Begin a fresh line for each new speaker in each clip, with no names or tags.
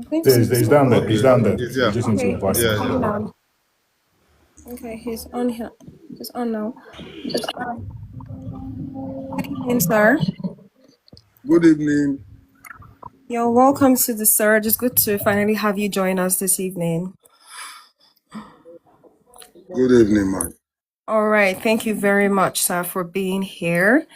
going to
He's down there. He's
Okay.
down there.
Yes,
You
yeah.
just need to
Okay,
invite
he's
him.
Yeah,
coming
yeah.
down. Okay, he's on here. He's on now. Good evening, sir.
Good evening.
You're welcome to the Surge. It's good to finally have you join us this evening.
Good evening, man.
All right, thank you very much, sir, for being here.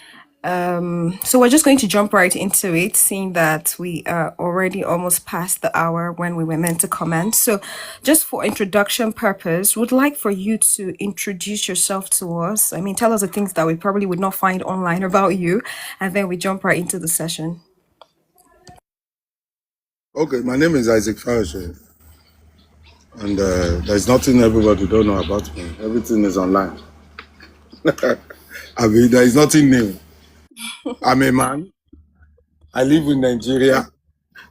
So we're just going to jump right into it, seeing that we are already almost past the hour when we were meant to comment. So just for introduction purpose, would like for you to introduce yourself to us. I mean, tell us the things that we probably would not find online about you, and then we jump right into the session.
Okay, my name is Isaac Fayose, and there's nothing everybody don't know about me. Everything is online. I mean, there is nothing new. I'm a man. I live in Nigeria.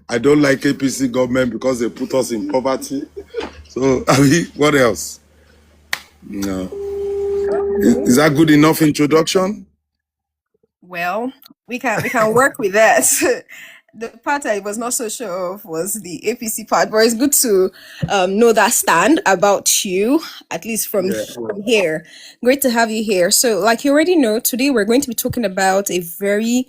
I don't like APC government because they put us in poverty. So, I mean, what else? No. Is that good enough introduction?
Well, we can work with that. The part I was not so sure of was the APC part, but it's good to know that stand about you, at least
Yeah.
from here. Great to have you here. So, like you already know, today we're going to be talking about a very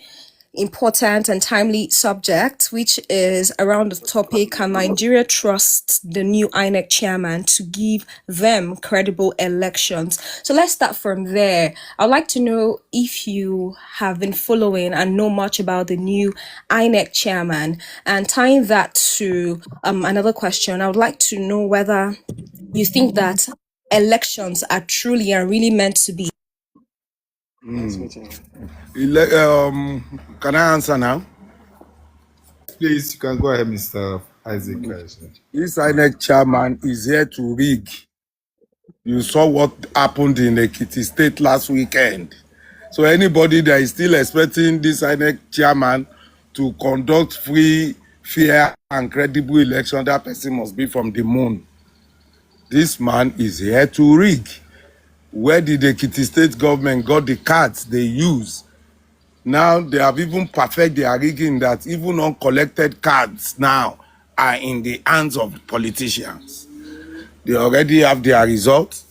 important and timely subject, which is around the topic: can Nigeria trust the new INEC chairman to give them credible elections? So let's start from there. I'd like to know if you have been following and know much about the new INEC chairman. And tying that to another question, I would like to know whether you think that elections are truly and really meant to be.
Can I answer now?
Please, you can go ahead, Mr. Isaac.
This INEC chairman is here to rig. You saw what happened in Ekiti State last weekend. So anybody that is still expecting this INEC chairman to conduct free, fair, and credible election, that person must be from the moon. This man is here to rig. Where did the Ekiti State government got the cards they use? Now they have even perfected their rigging that even uncollected cards now are in the hands of politicians. They already have their results,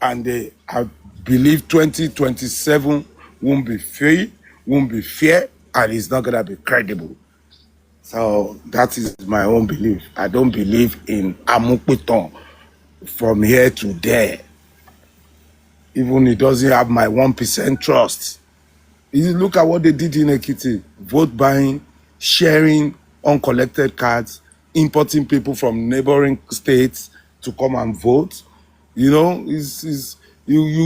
and I believe 2027 won't be free, won't be fair, and it's not gonna be credible. So that is my own belief. I don't believe in Amupiton from here to there. Even it doesn't have my 1% trust. You look at what they did in Ekiti: vote buying, sharing uncollected cards, importing people from neighboring states to come and vote. You know, you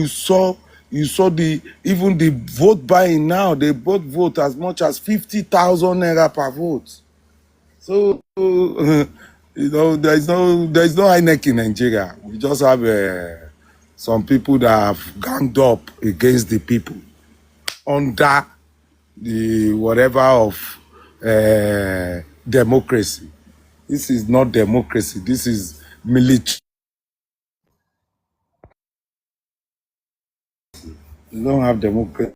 saw the even the vote buying now. They both vote as much as 50,000 naira per vote. So you know, there's no INEC in Nigeria. We just have some people that have ganged up against the people under the whatever of democracy. This is not democracy. This is military. You don't have democracy.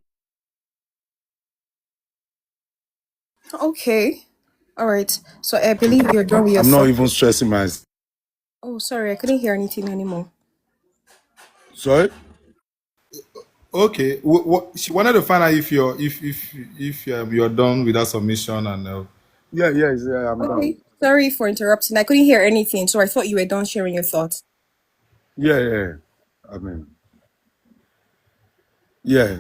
Okay. All right. So I believe you're done with your
I'm not
thought.
even stressing myself.
Oh, sorry, I couldn't hear anything anymore.
Sorry?
Okay. She wanted to find out if you're done with that submission and
Yeah, I'm done.
Okay. Sorry for interrupting. I couldn't hear anything, so I thought you were done sharing your thoughts.
Yeah. I mean, yeah,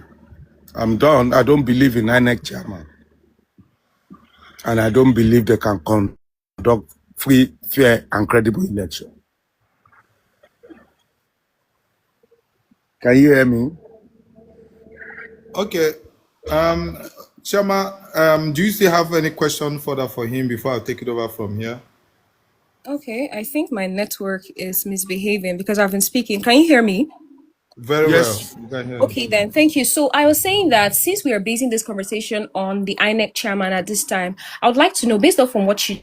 I'm done. I don't believe in INEC chairman. And I don't believe they can conduct free, fair, and credible election. Can you hear me?
okay. Um, Chama, do you still have any question further for him before I take it over from here?
Okay, I think my network is misbehaving because I've been speaking. Can you hear me?
Very well.
Yes.
You can hear him.
Okay, then thank you. So I was saying that since we are basing this conversation on the INEC chairman at this time, I would like to know, based off on what you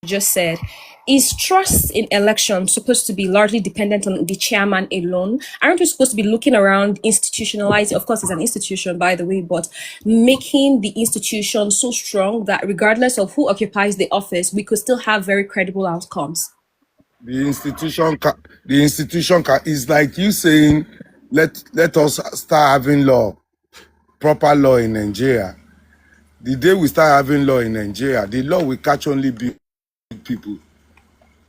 just said, is trust in elections supposed to be largely dependent on the chairman alone? Aren't we supposed to be looking around institutionalizing? Of course, it's an institution, by the way, but making the institution so strong that regardless of who occupies the office, we could still have very credible outcomes.
The institution is like you saying, let us start having proper law in Nigeria. The day we start having law in Nigeria, the law will catch only big people.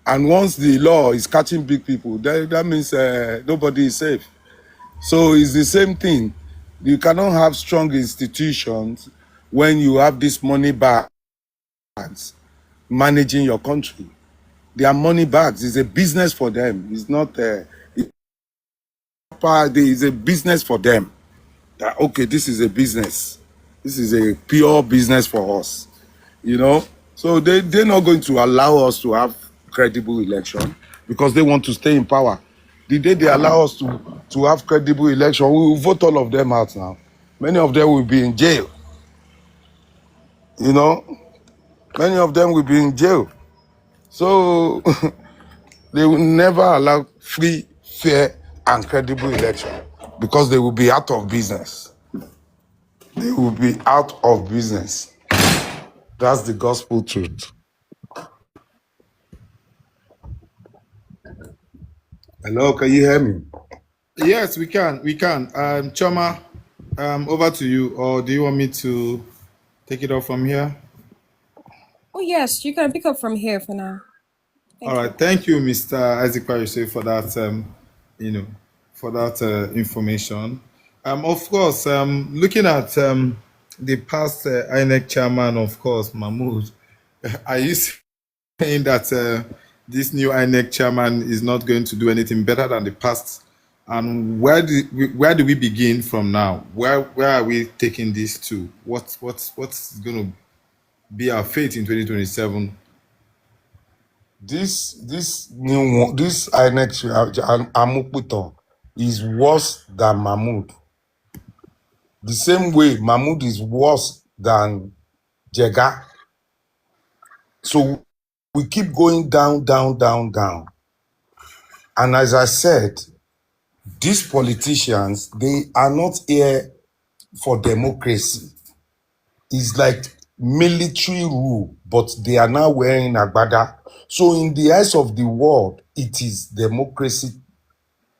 And once the law is catching big people, that means nobody is safe. So it's the same thing. You cannot have strong institutions when you have this money bags managing your country. They are money bags. It's a business for them. It's not it's a business for them. That, okay, this is a business. This is a pure business for us. So they're not going to allow us to have credible election because they want to stay in power. The day they allow us to have credible election, we will vote all of them out now. Many of them will be in jail. Many of them will be in jail. So they will never allow free, fair, and credible election because they will be out of business. They will be out of business. That's the gospel truth. Hello, can you hear me?
Yes, we can. We can. Choma, over to you. Or do you want me to take it off from here?
Oh, yes, you can pick up from here for now.
All right. Thank you, Mr. Isaac Fayose, for that. For that information. Of course, looking at the past INEC chairman, of course, Mahmoud, are you saying that this new INEC chairman is not going to do anything better than the past? And where do we begin from now? Where are we taking this to? What's going to be our fate in 2027?
This new one, this INEC Amukpito is worse than Mahmoud. The same way Mahmoud is worse than Jega. So we keep going down, down, down, down. And as I said, these politicians, they are not here for democracy. It's like military rule, but they are now wearing agbada. So in the eyes of the world, it is democracy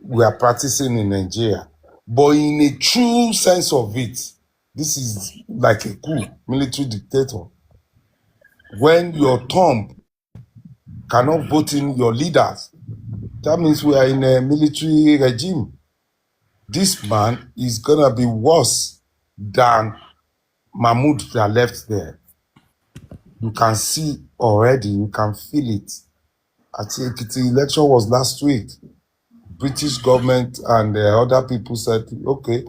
we are practicing in Nigeria. But in a true sense of it, this is like a coup, military dictator. When your thumb cannot vote in your leaders, that means we are in a military regime. This man is going to be worse than Mahmoud that left there. You can see already, you can feel it. I think the election was last week. British government and other people said, okay,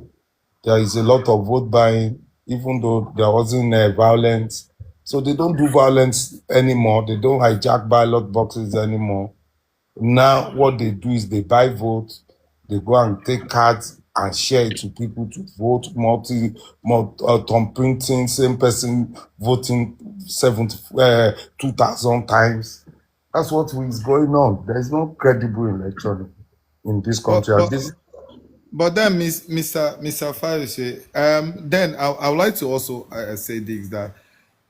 there is a lot of vote buying, even though there wasn't violence. So they don't do violence anymore. They don't hijack ballot boxes anymore. Now what they do is they buy votes, they go and take cards and share it to people to vote, multi printing, same person voting 2,000 times. That's what is going on. There's no credible election in this country.
But then, Mr. Fayose, then I would like to also say this, that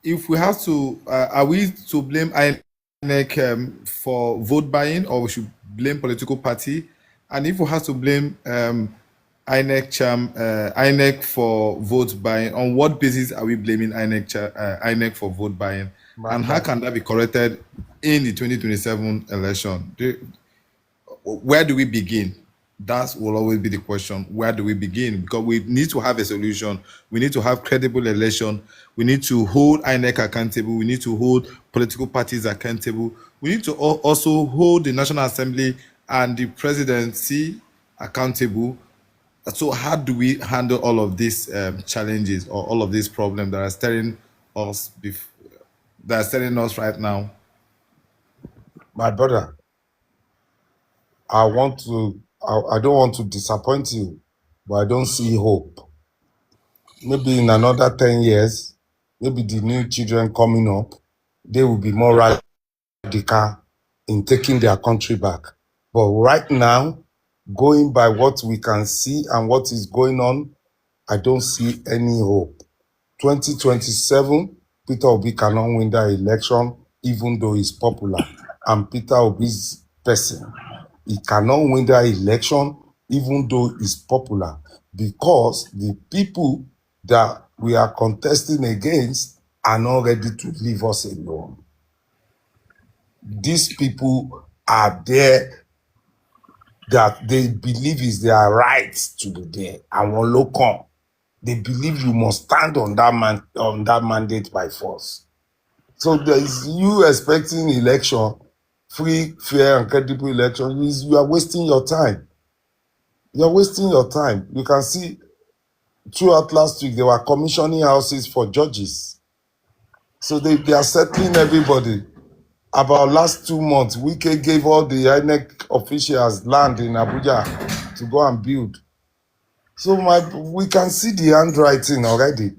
if we have to, are we to blame INEC for vote buying, or we should blame political party? And if we have to blame INEC for vote buying, on what basis are we blaming INEC for vote buying? And how can that be corrected in the 2027 election? Where do we begin? That will always be the question. Where do we begin? Because we need to have a solution. We need to have credible election. We need to hold INEC accountable. We need to hold political parties accountable. We need to also hold the National Assembly and the presidency accountable. So how do we handle all of these challenges, or all of these problems that are staring us right now?
My brother, I don't want to disappoint you, but I don't see hope. Maybe in another 10 years, maybe the new children coming up, they will be more right radical in taking their country back. But right now, going by what we can see and what is going on, I don't see any hope. 2027, Peter Obi cannot win that election, even though he's popular. And Peter Obi's person, he cannot win that election, even though he's popular, because the people that we are contesting against are not ready to leave us alone. These people are there that they believe is their right to be there. And one local, they believe you must stand on that mandate by force. So there is you expecting election, free, fair, and credible election. You are wasting your time. You are wasting your time. You can see throughout last week they were commissioning houses for judges. So they are settling everybody. About last 2 months, Wike gave all the INEC officials land in Abuja to go and build. So we can see the handwriting already,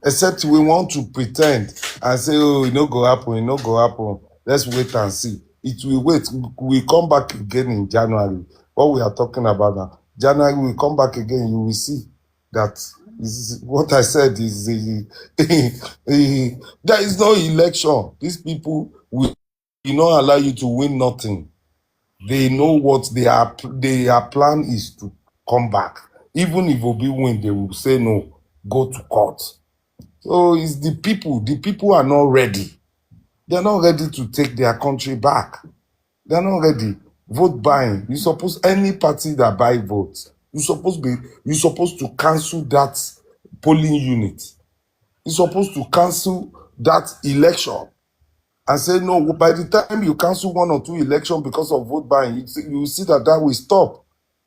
except we want to pretend and say, oh, it no go happen, it no go happen. Let's wait and see. It will wait. We come back again in January. What we are talking about now. January, we come back again, you will see that what I said is there is no election. These people will not allow you to win nothing. They know what their plan is to come back. Even if Obi win, they will say no, go to court. So it's the people. The people are not ready. They're not ready to take their country back. They're not ready. Vote buying. You suppose any party that buy votes, you supposed to cancel that polling unit. You're supposed to cancel that election and say no. By the time you cancel 1 or 2 elections because of vote buying, you will see that will stop.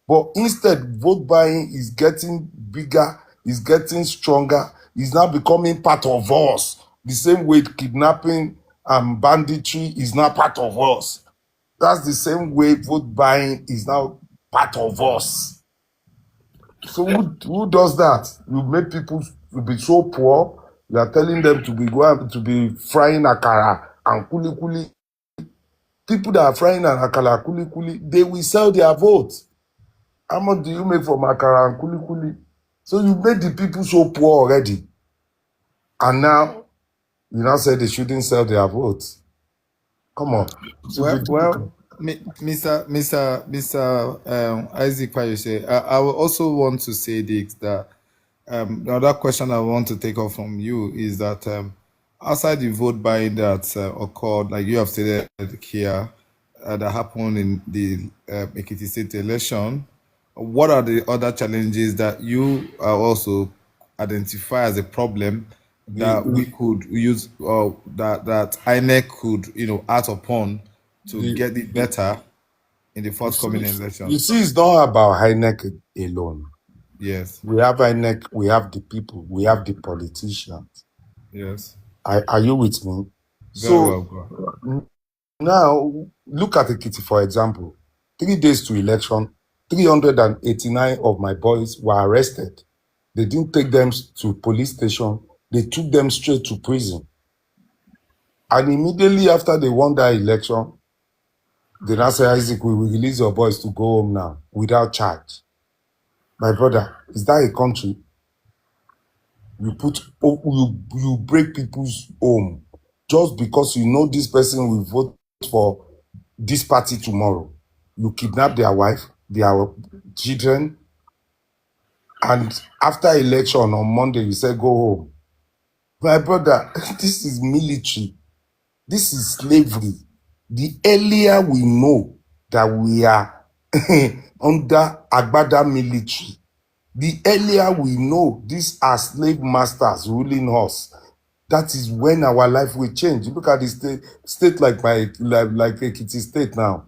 But instead, vote buying is getting bigger, is getting stronger, is now becoming part of us. The same way kidnapping and banditry is now part of us. That's the same way vote buying is now part of us. So who does that? You make people to be so poor. You are telling them to be frying akara and kuli kuli. People that are frying an akara kuli kuli, they will sell their votes. How much do you make from akara and kuli kuli? So you made the people so poor already. And now, you now say they shouldn't sell their votes. Come on.
Mr. Isaac Fayose, I will also want to say this, that the other question I want to take off from you is that outside the vote buying that occurred, like you have stated here, that happened in the Ekiti State election, what are the other challenges that you also identify as a problem that we could use, that INEC could, act upon to get it better in the forthcoming election?
You see, it's not about INEC alone.
Yes.
We have INEC, we have the people, we have the politicians.
Yes.
Are you with me?
Very well, bro.
Now, look at Ekiti, for example. 3 days to election, 389 of my boys were arrested. They didn't take them to police station. They took them straight to prison. And immediately after they won that election, they now say, Isaac, we will release your boys to go home now without charge. My brother, is that a country? You break people's home just because you know this person will vote for this party tomorrow. You kidnap their wife, their children, and after election on Monday, you say, go home. My brother, this is military. This is slavery. The earlier we know that we are under Agbada military, the earlier we know these are slave masters ruling us, that is when our life will change. Look at the state like Ekiti State now.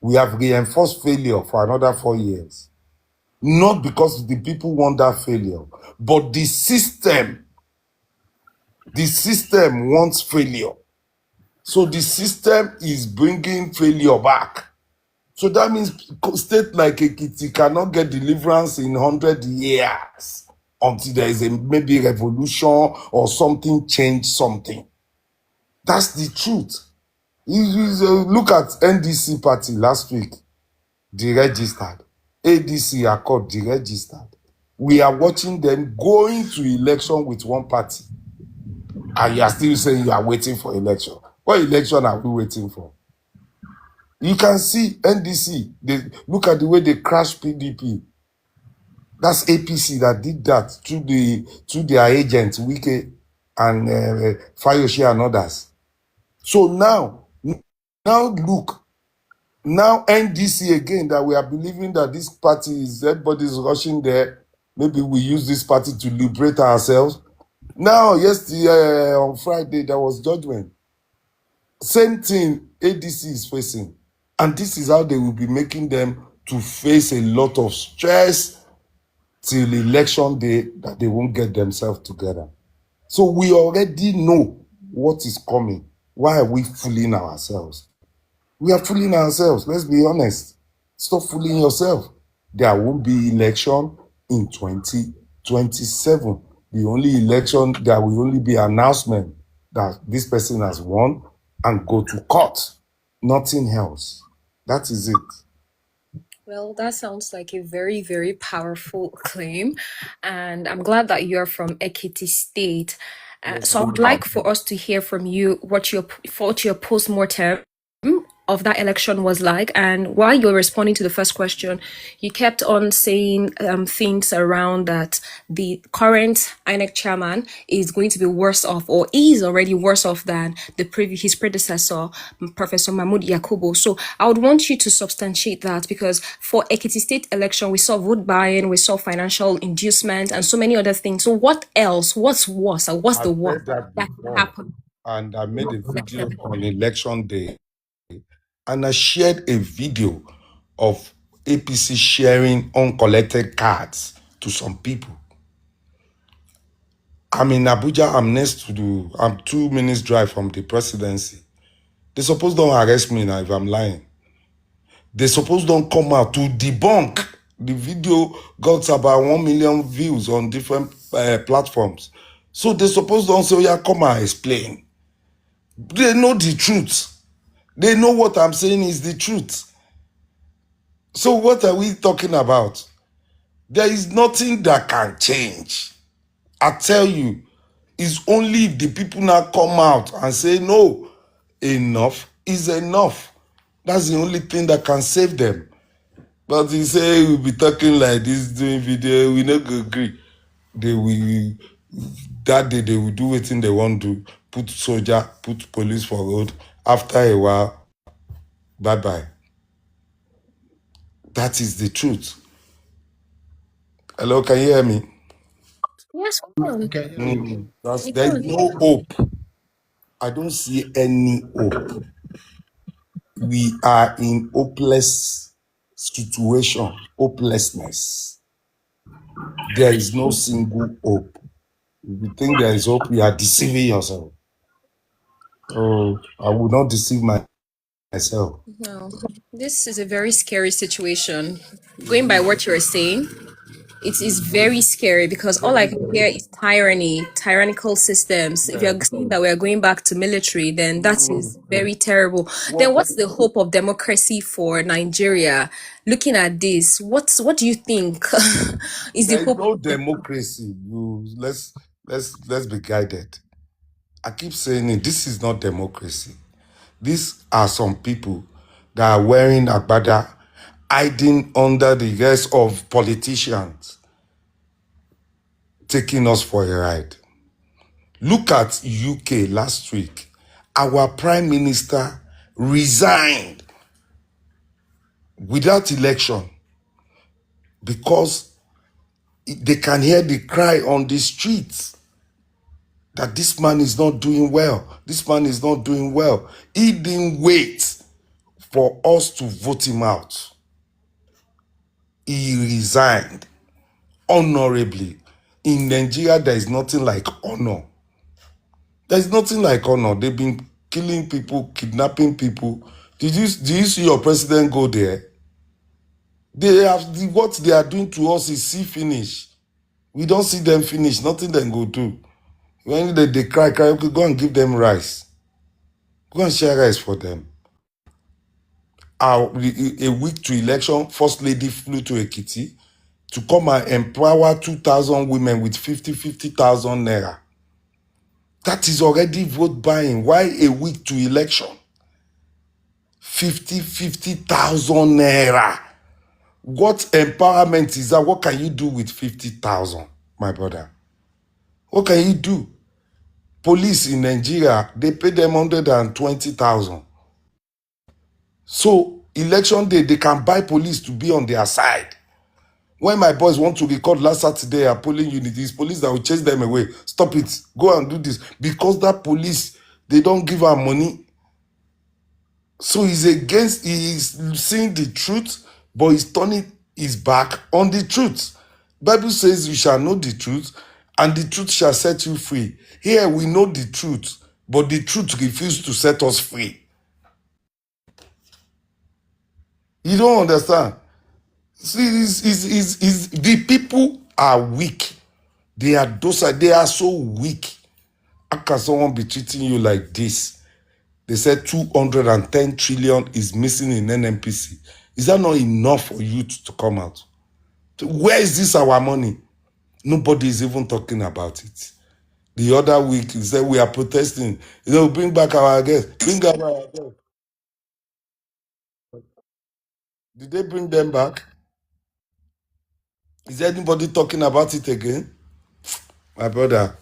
We have reinforced failure for another 4 years. Not because the people want that failure, but the system wants failure. So the system is bringing failure back. So that means state like Ekiti cannot get deliverance in 100 years until there is maybe revolution or something change something. That's the truth. Look at NDC party last week, deregistered. ADC Accord, deregistered. We are watching them going to election with one party. And you are still saying you are waiting for election. What election are we waiting for? You can see NDC, they look at the way they crashed PDP. That's APC that did that through their agents, Wike and Fayose and others. So now look, now NDC again, that we are believing that this party is, everybody's rushing there. Maybe we use this party to liberate ourselves. Now, yesterday, on Friday, there was judgment. Same thing ADC is facing. And this is how they will be making them to face a lot of stress till election day, that they won't get themselves together. So we already know what is coming. Why are we fooling ourselves? We are fooling ourselves. Let's be honest. Stop fooling yourself. There won't be election in 2027. The only election, there will only be announcement that this person has won and go to court. Nothing else. That is it.
Well, that sounds like a very, very powerful claim. And I'm glad that you're from Ekiti State. So I would like for us to hear from you what your post-mortem of that election was like. And while you were responding to the first question, you kept on saying things around that the current INEC chairman is going to be worse off, or is already worse off than his predecessor, Professor Mahmoud Yakubu. So I would want you to substantiate that, because for Ekiti State election, we saw vote buying, we saw financial inducement, and so many other things. So what else? What's worse? Or what's the worst that happened?
And I made a video on election day, and I shared a video of APC sharing uncollected cards to some people. I'm in Abuja. I'm 2 minutes drive from the presidency. They suppose don't arrest me now if I'm lying. They suppose don't come out to debunk. The video got about 1 million views on different platforms. So they suppose don't say, oh yeah, come and explain. They know the truth. They know what I'm saying is the truth. So what are we talking about? There is nothing that can change. I tell you, it's only if the people now come out and say, no, enough is enough. That's the only thing that can save them. But you say we'll be talking like this, doing video, we not go agree. They will, that day they will do everything they want to, put soldier, put police for road. After a while, bye-bye. That is the truth. Hello, can you hear me?
Yes, we can.
There is no hope. I don't see any hope. We are in hopeless situation, hopelessness. There is no single hope. If you think there is hope, you are deceiving yourself. Oh, I will not deceive myself.
No, this is a very scary situation. Going by what you're saying, it is very scary, because all I can hear is tyranny, tyrannical systems. If you're saying that we're going back to military, then that is very terrible. Then what's the hope of democracy for Nigeria? Looking at this, what do you think is the
There is
hope?
no democracy. Let's be guided. I keep saying it. This is not democracy. These are some people that are wearing agbada, hiding under the rest of politicians, taking us for a ride. Look at UK last week. Our prime minister resigned without election because they can hear the cry on the streets that this man is not doing well. This man is not doing well. He didn't wait for us to vote him out. He resigned honorably. In Nigeria, there is nothing like honor. There is nothing like honor. They've been killing people, kidnapping people. Did you see your president go there? What they are doing to us is see finish. We don't see them finish. Nothing they go do. When they cry, okay, go and give them rice. Go and share rice for them. A week to election, First Lady flew to Ekiti to come and empower 2,000 women with 50,000 naira. That is already vote buying. Why a week to election? 50,000 naira. What empowerment is that? What can you do with 50,000, my brother? What can you do? Police in Nigeria, they pay them 120,000. So election day, they can buy police to be on their side. When my boys want to record last Saturday at polling unit, it's police that will chase them away. Stop it. Go and do this. Because that police, they don't give her money. So he's seeing the truth, but he's turning his back on the truth. Bible says you shall know the truth, and the truth shall set you free. Here we know the truth, but the truth refuses to set us free. You don't understand. See, the people are weak. They are docile. They are so weak. How can someone be treating you like this? They said 210 trillion is missing in NNPC. Is that not enough for you to come out? Where is this our money? Nobody is even talking about it. The other week, he said we are protesting. Bring back our guests. Bring back our guests. Did they bring them back? Is anybody talking about it again? My brother,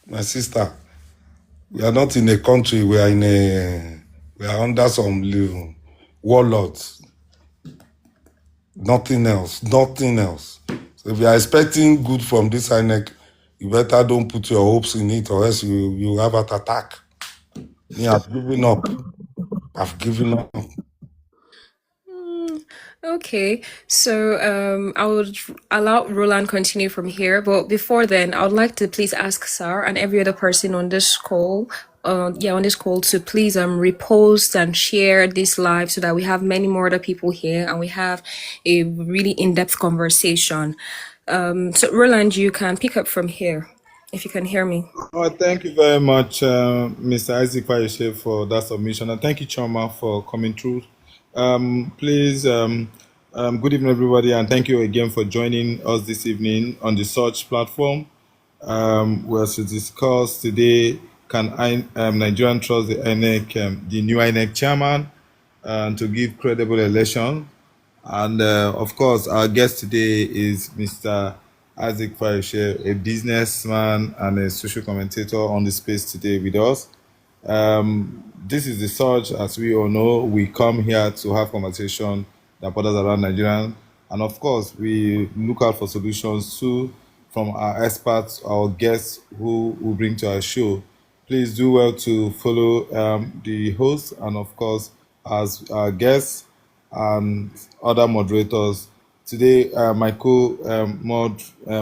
my sister, we are not in a country. We are under some warlords. Nothing else. Nothing else. So if you are expecting good from this INEC, you better don't put your hopes in it, or else you have an attack. Me, I've given up. I've given up.
Okay, so I would allow Roland continue from here, but before then, I would like to please ask Sir and every other person on this call, on this call to please repost and share this live so that we have many more other people here and we have a really in-depth conversation. So Roland, you can pick up from here if you can hear me.
Oh, thank you very much, Mr. Isaac Fayose, for that submission, and thank you, Choma, for coming through. Please, good evening, everybody, and thank you again for joining us this evening on the Search platform. We're to discuss today: can Nigerian trust the INEC, the new INEC chairman, to give credible election? And of course, our guest today is Mr. Isaac Fayose, a businessman and a social commentator on the space today with us. This is the Surge. As we all know, we come here to have conversation that borders around Nigeria, and of course, we look out for solutions too from our experts, our guests who we bring to our show. Please do well to follow the host and of course as our guests and other moderators. Today, my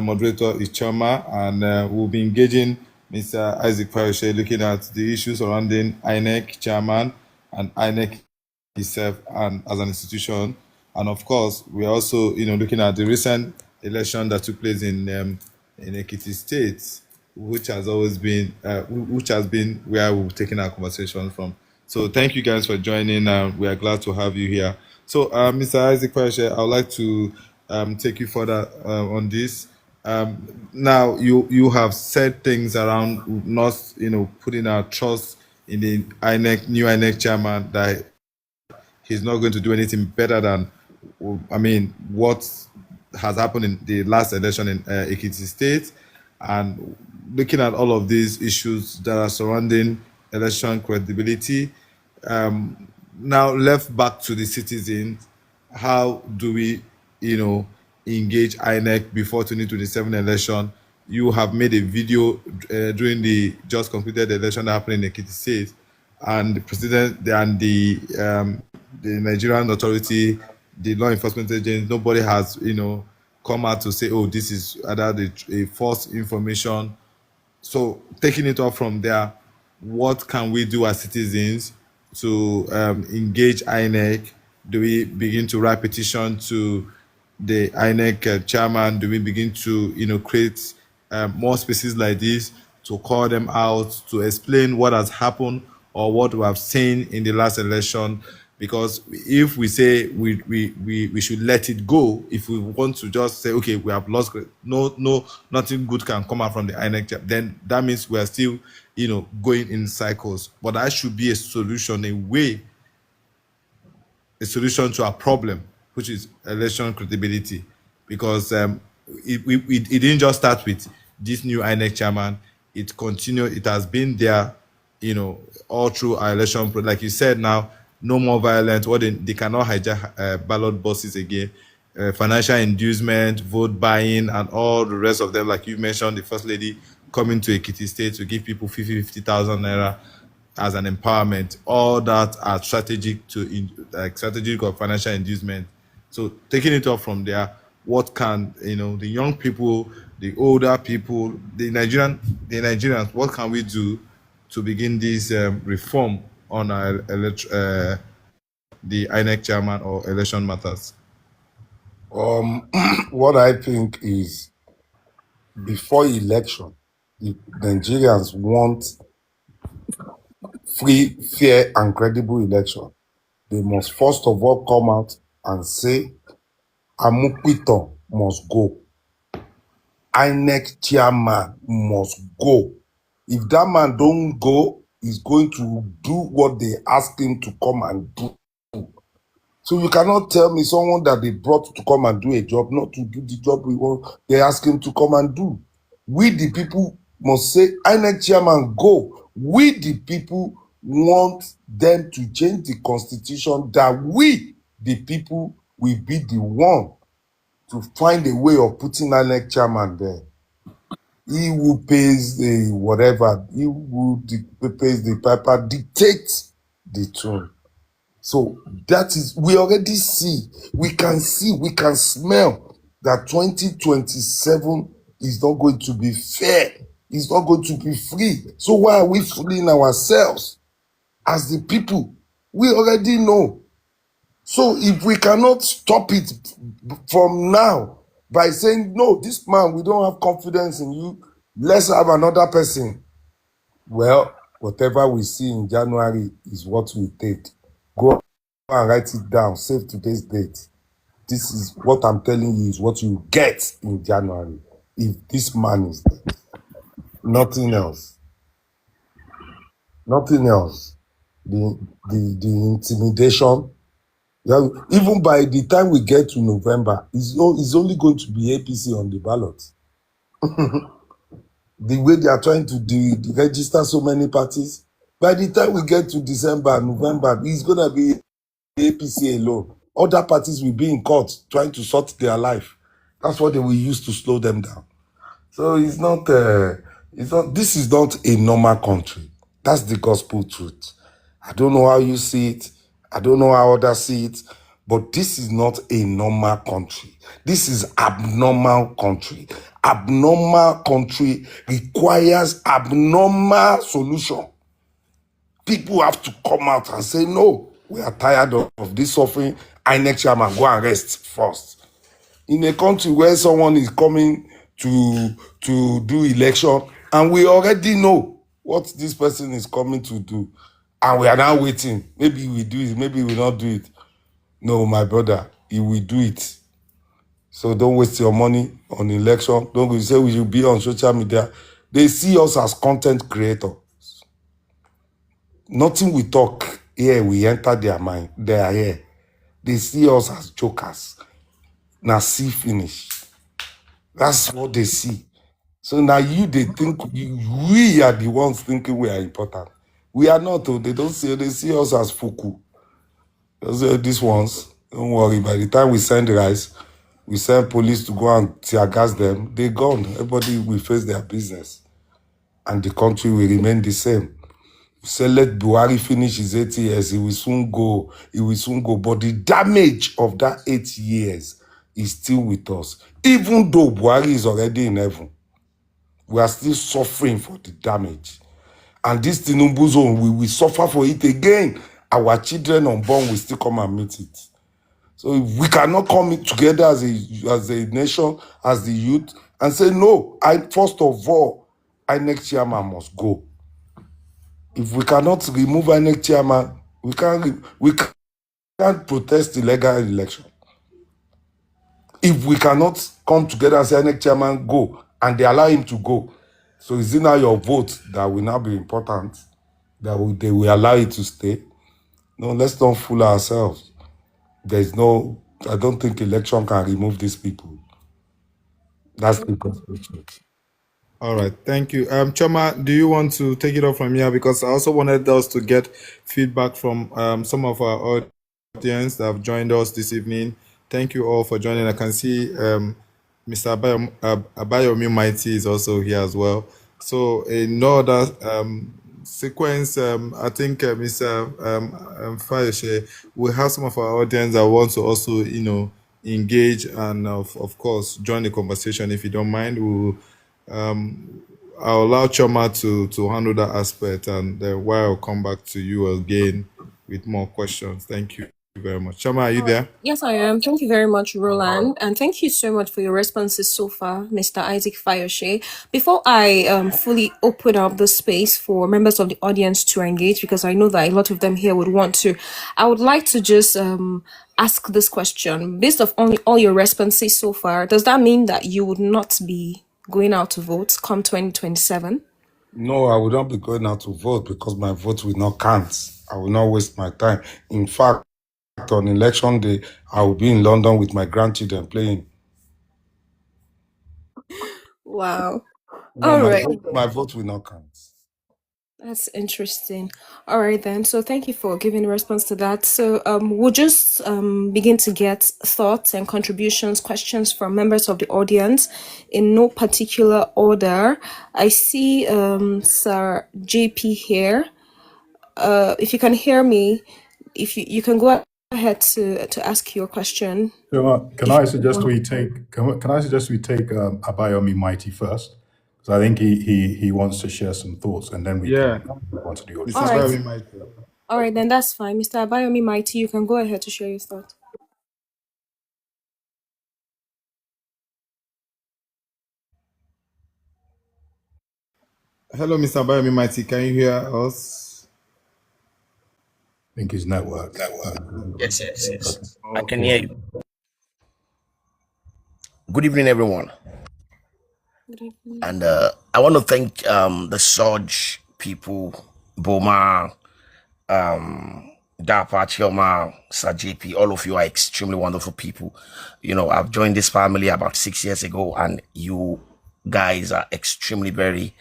moderator is Choma, and we'll be engaging Mr. Isaac Fayose, looking at the issues surrounding INEC Chairman and INEC itself and as an institution. And of course, we're also, looking at the recent election that took place in Ekiti State, which has been where we've taken our conversation from. So thank you guys for joining. We are glad to have you here. So, Mr. Isaac Fayose, I would like to take you further on this. Now, you have said things around not, putting our trust in the new INEC chairman, that he's not going to do anything better than, what has happened in the last election in Ekiti State, and looking at all of these issues that are surrounding election credibility. Now, left back to the citizens, how do we, engage INEC before 2027 election? You have made a video during the just completed election that happened in Ekiti State, and the president and the Nigerian authority, the law enforcement agents, nobody has, come out to say, oh, this is either a false information. So taking it off from there, what can we do as citizens to engage INEC? Do we begin to write petition to the INEC chairman? Do we begin to create more spaces like this to call them out, to explain what has happened, or what we have seen in the last election. Because if we say we should let it go, if we want to just say, okay, we have lost, nothing good can come out from the INEC, then that means we are still, going in cycles. But that should be a solution, a solution to our problem, which is election credibility. Because it didn't just start with this new INEC chairman. It continued. It has been there, all through our election. Like you said, now no more violence. What they cannot hijack ballot boxes again. Financial inducement, vote buying, and all the rest of them. Like you mentioned, the first lady coming to Ekiti State to give people 50,000 naira as an empowerment. All that are strategic strategic or financial inducement. So taking it off from there, what can the young people, the older people, the Nigerians, what can we do to begin this reform on our the INEC chairman or election matters?
What I think is, before election, if Nigerians want free, fair, and credible election, they must first of all come out and say, Amukito must go. INEC chairman must go. If that man don't go, he's going to do what they ask him to come and do. So you cannot tell me someone that they brought to come and do a job, not to do the job they ask him to come and do. We, the people, must say, INEC chairman, go. We, the people, want them to change the constitution, that we, the people, will be the one to find a way of putting INEC chairman there. He who pays the whatever, he who pays the piper dictates the tune. So that is, we already see, we can smell that 2027 is not going to be fair. It's not going to be free. So why are we fooling ourselves as the people? We already know. So if we cannot stop it from now by saying, no, this man, we don't have confidence in you, let's have another person. Well, whatever we see in January is what we take. Go and write it down. Save today's date. This is what I'm telling you is what you get in January. If this man is there. Nothing else. Nothing else. The intimidation. Even by the time we get to November, it's only going to be APC on the ballot. The way they are trying to register so many parties, by the time we get to December, November, it's going to be APC alone. Other parties will be in court trying to sort their life. That's what they will use to slow them down. So this is not a normal country. That's the gospel truth. I don't know how you see it. I don't know how others see it. But this is not a normal country. This is abnormal country. Abnormal country requires abnormal solution. People have to come out and say, no, we are tired of this suffering. INEC chairman, go and rest first. In a country where someone is coming to do election, and we already know what this person is coming to do, and we are now waiting. Maybe we do it, maybe we will not do it. No, my brother, he will do it. So don't waste your money on election. Don't go say we should be on social media. They see us as content creators. Nothing we talk here, we enter their mind. They are here. They see us as jokers. Now see finish. That's what they see. So now they think we are the ones thinking we are important. We are not. They don't see. They see us as fuku. These ones, don't worry. By the time we send rice, we send police to go and tear gas them. They're gone. Everybody will face their business, and the country will remain the same. Say let Buhari finish his 8 years, he will soon go. He will soon go. But the damage of that 8 years is still with us. Even though Buhari is already in heaven, we are still suffering for the damage. And this Tinubu zone, we will suffer for it again. Our children unborn will still come and meet it. So if we cannot come together as a nation, as the youth, and say, no, first of all, INEC chairman must go. If we cannot remove INEC chairman, we can't protest illegal election. If we cannot come together and say INEC chairman go, and they allow him to go, so is it now your vote that will now be important? They will allow it to stay? No, let's not fool ourselves. I don't think election can remove these people. That's the question.
All right, thank you. Choma, do you want to take it off from here? Because I also wanted us to get feedback from some of our audience that have joined us this evening. Thank you all for joining. I can see Mr. Abayomi Mighty is also here as well. So in no other sequence, I think Mr. Fayose, we have some of our audience that want to also, engage and of course join the conversation. If you don't mind, we'll I'll allow Choma to handle that aspect, and then while I'll come back to you again with more questions. Thank you very much. Choma, are you there?
Yes, I am. Thank you very much, Roland. And thank you so much for your responses so far, Mr. Isaac Fayose. Before I fully open up the space for members of the audience to engage, because I know that a lot of them here would want to, I would like to just ask this question. Based on all your responses so far, does that mean that you would not be going out to vote come 2027?
No, I will not be going out to vote because my vote will not count. I will not waste my time. In fact, on election day, I will be in London with my grandchildren playing.
Wow.
No,
All right.
my vote will not count.
That's interesting. All right, then. So thank you for giving a response to that. So we'll just begin to get thoughts and contributions, questions from members of the audience in no particular order. I see Sir JP here. If you can hear me, if you can go ahead to ask your question.
Can I suggest we take Abayomi Mighty first? Because I think he wants to share some thoughts, and then we can move on to the audience.
All right. All right, then that's fine. Mr. Abayomi Mighty, you can go ahead to share your thoughts.
Hello, Mr. Abayomi Mighty. Can you hear us?
I think his network.
Yes. I can hear you. Good evening, everyone.
Good evening.
And I want to thank the Surge people, Boma, Dapa, Chioma, Sir JP. All of you are extremely wonderful people. I've joined this family about 6 years ago, and you guys are extremely very,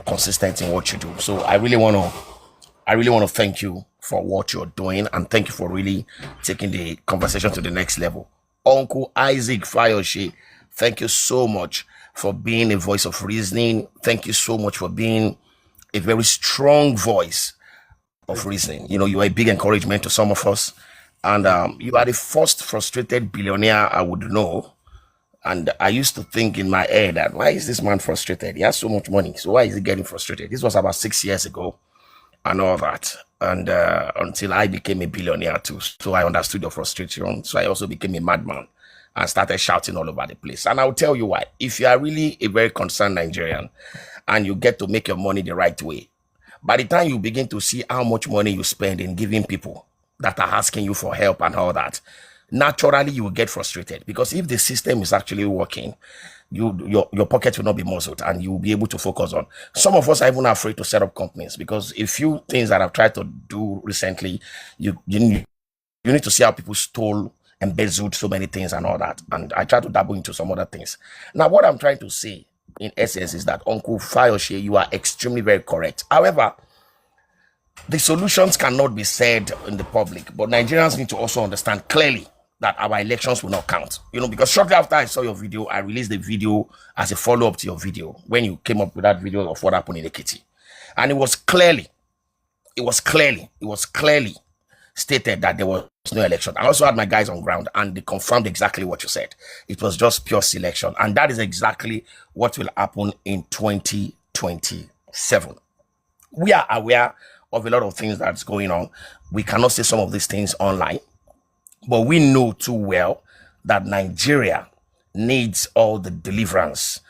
consistent in what you do. So I really want to thank you for what you're doing, and thank you for really taking the conversation to the next level. Uncle Isaac Fayose, thank you so much for being a voice of reasoning. Thank you so much for being a very strong voice of reasoning. You are a big encouragement to some of us, and you are the first frustrated billionaire I would know. And I used to think in my head that, why is this man frustrated? He has so much money, so why is he getting frustrated? This was about 6 years ago and all that. And until I became a billionaire too. So I understood your frustration. So I also became a madman and started shouting all over the place. And I'll tell you why. If you are really a very concerned Nigerian and you get to make your money the right way, by the time you begin to see how much money you spend in giving people that are asking you for help and all that, naturally you will get frustrated, because if the system is actually working, your pocket will not be muzzled and you will be able to focus on. Some of us are even afraid to set up companies, because a few things that I've tried to do recently, you need to see how people stole, embezzled so many things and all that. And I try to dabble into some other things. Now, what I'm trying to say in essence is that Uncle Fayose, you are extremely very correct. However, the solutions cannot be said in the public, but Nigerians need to also understand clearly that our elections will not count. Because shortly after I saw your video, I released the video as a follow-up to your video when you came up with that video of what happened in Ekiti. And it was clearly stated that there was no election. I also had my guys on ground, and they confirmed exactly what you said. It was just pure selection. And that is exactly what will happen in 2027. We are aware of a lot of things that's going on. We cannot say some of these things online, but we know too well that Nigeria needs all the deliverance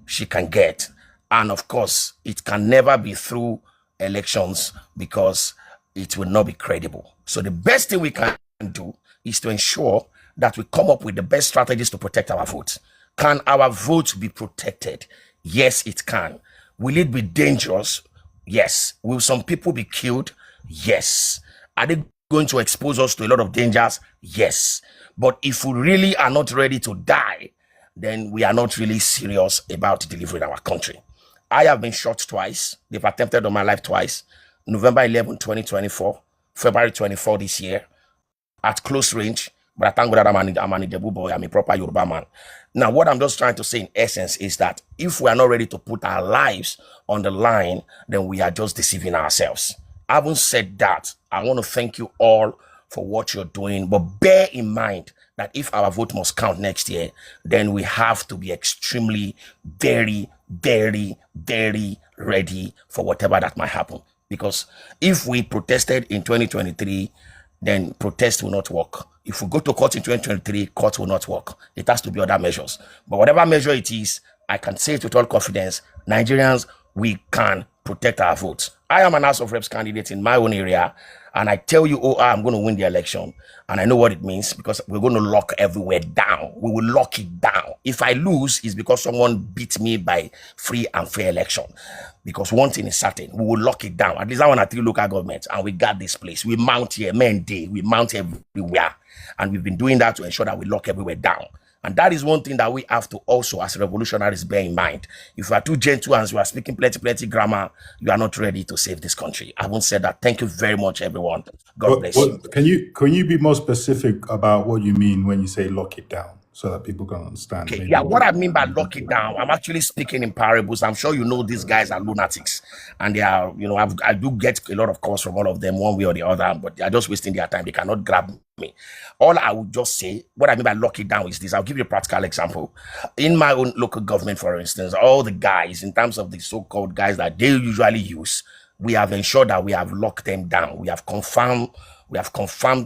she can get. And of course, it can never be through elections because it will not be credible. So the best thing we can do is to ensure that we come up with the best strategies to protect our votes. Can our votes be protected? Yes, it can. Will it be dangerous? Yes. Will some people be killed? Yes. Are they going to expose us to a lot of dangers? Yes. But if we really are not ready to die, then we are not really serious about delivering our country. I have been shot twice. They've attempted on my life twice. November 11, 2024, February 24 this year, at close range. But I thank God that I'm an Ijebu boy. I'm a proper Yoruba man. Now, what I'm just trying to say in essence is that if we are not ready to put our lives on the line, then we are just deceiving ourselves. Having said that, I want to thank you all for what you're doing. But bear in mind that if our vote must count next year, then we have to be extremely, very, very, very ready for whatever that might happen. Because if we protested in 2023, then protest will not work. If we go to court in 2023, court will not work. It has to be other measures. But whatever measure it is, I can say it with all confidence, Nigerians, we can protect our votes. I am an House of Reps candidate in my own area, and I tell you, oh, I'm going to win the election. And I know what it means because we're going to lock everywhere down. We will lock it down. If I lose, it's because someone beat me by free and fair election. Because one thing is certain, we will lock it down. At least I want 3 local governments, and we got this place. We mount here, men day, we mount everywhere. And we've been doing that to ensure that we lock everywhere down. And that is one thing that we have to also, as revolutionaries, bear in mind. If you are too gentle and you are speaking plenty grammar, you are not ready to save this country. I won't say that. Thank you very much, everyone. God bless you.
Can you be more specific about what you mean when you say lock it down so that people can understand?
Okay,
Maybe.
yeah, what I mean by lock it down, I'm actually speaking in parables. I'm sure you know these guys are lunatics, and they are, I do get a lot of calls from all of them one way or the other, but they are just wasting their time. They cannot grab me. All I would just say, what I mean by lock it down is this. I'll give you a practical example. In my own local government, for instance, all the guys, in terms of the so-called guys that they usually use, we have ensured that we have locked them down. We have confirmed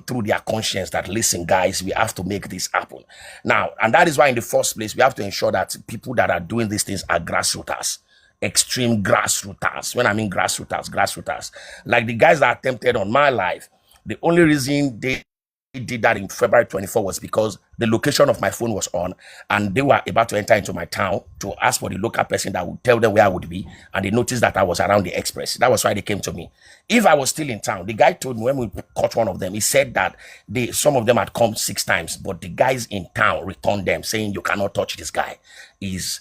through their conscience that, listen, guys, we have to make this happen. Now, and that is why in the first place, we have to ensure that people that are doing these things are grassrooters, extreme grassrooters. When I mean grassrooters, like the guys that attempted on my life, the only reason they did that in February 24 was because the location of my phone was on, and they were about to enter into my town to ask for the local person that would tell them where I would be, and they noticed that I was around the express. That was why they came to me. If I was still in town, the guy told me when we caught one of them, he said that some of them had come 6 times, but the guys in town returned them saying, you cannot touch this guy. He's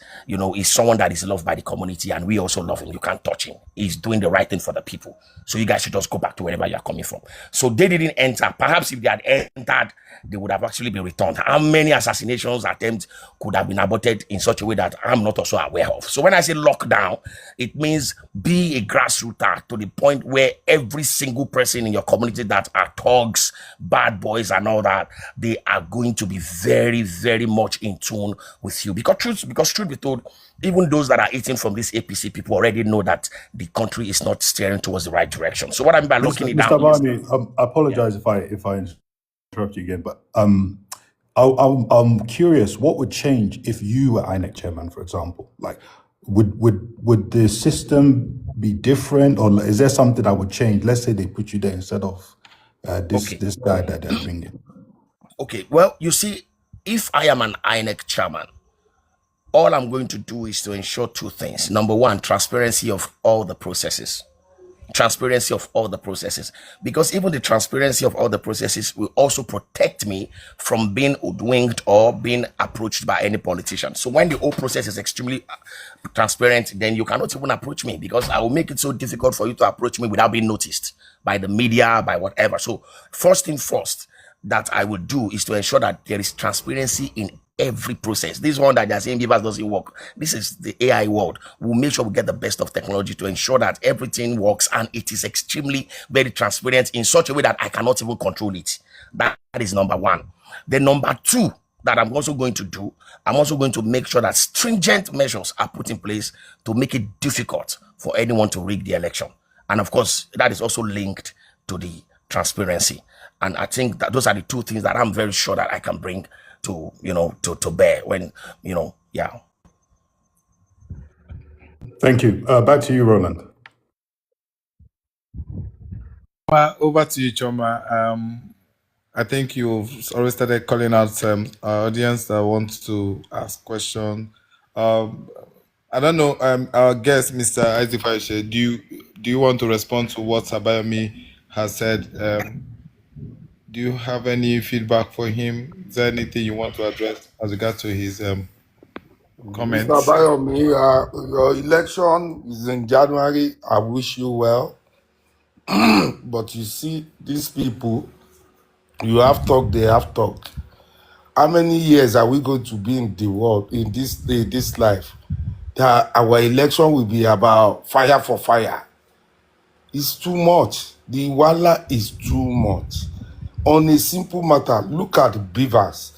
someone that is loved by the community, and we also love him. You can't touch him. He's doing the right thing for the people. So you guys should just go back to wherever you are coming from. So they didn't enter. Perhaps if they had entered, they would have actually been returned. How many assassinations attempts could have been aborted in such a way that I'm not also aware of? So when I say lockdown, it means be a grassrooter to the point where every single person in your community that are thugs, bad boys, and all that, they are going to be very, very much in tune with you. Because truth be told, even those that are eating from this APC people already know that the country is not steering towards the right direction. So what I mean by locking it down,
Mr. Barney, I apologize if I interrupt you again, but I'm curious, what would change if you were INEC chairman, for example? Like, would the system be different, or is there something that would change? Let's say they put you there instead of this guy that they're bringing.
Okay, well, you see, if I am an INEC chairman, all I'm going to do is to ensure 2 things. Number 1, transparency of all the processes. Transparency of all the processes, because even the transparency of all the processes will also protect me from being hoodwinked or being approached by any politician. So when the whole process is extremely transparent, then you cannot even approach me, because I will make it so difficult for you to approach me without being noticed by the media, by whatever. So first thing first that I will do is to ensure that there is transparency in every process. This one that they're saying give us doesn't work. This is the AI world. We'll make sure we get the best of technology to ensure that everything works, and it is extremely very transparent in such a way that I cannot even control it. That is number 1. Then number 2 that I'm also going to do, I'm also going to make sure that stringent measures are put in place to make it difficult for anyone to rig the election. And of course, that is also linked to the transparency. And I think that those are the 2 things that I'm very sure that I can bring to bear when, yeah.
Thank you. Back to you, Roland.
Over to you, Choma. I think you've already started calling out our audience that wants to ask questions. I don't know. Our guest, Mr. Isaac Fayose, do you want to respond to what Sabayomi has said? Do you have any feedback for him? Is there anything you want to address as regards to his
Mr.
comments?
Bayomi, your election is in January. I wish you well. But you see, these people, you have talked, they have talked. How many years are we going to be in the world, in this life? That our election will be about fire for fire. It's too much. The wala is too much. On a simple matter, look at beavers.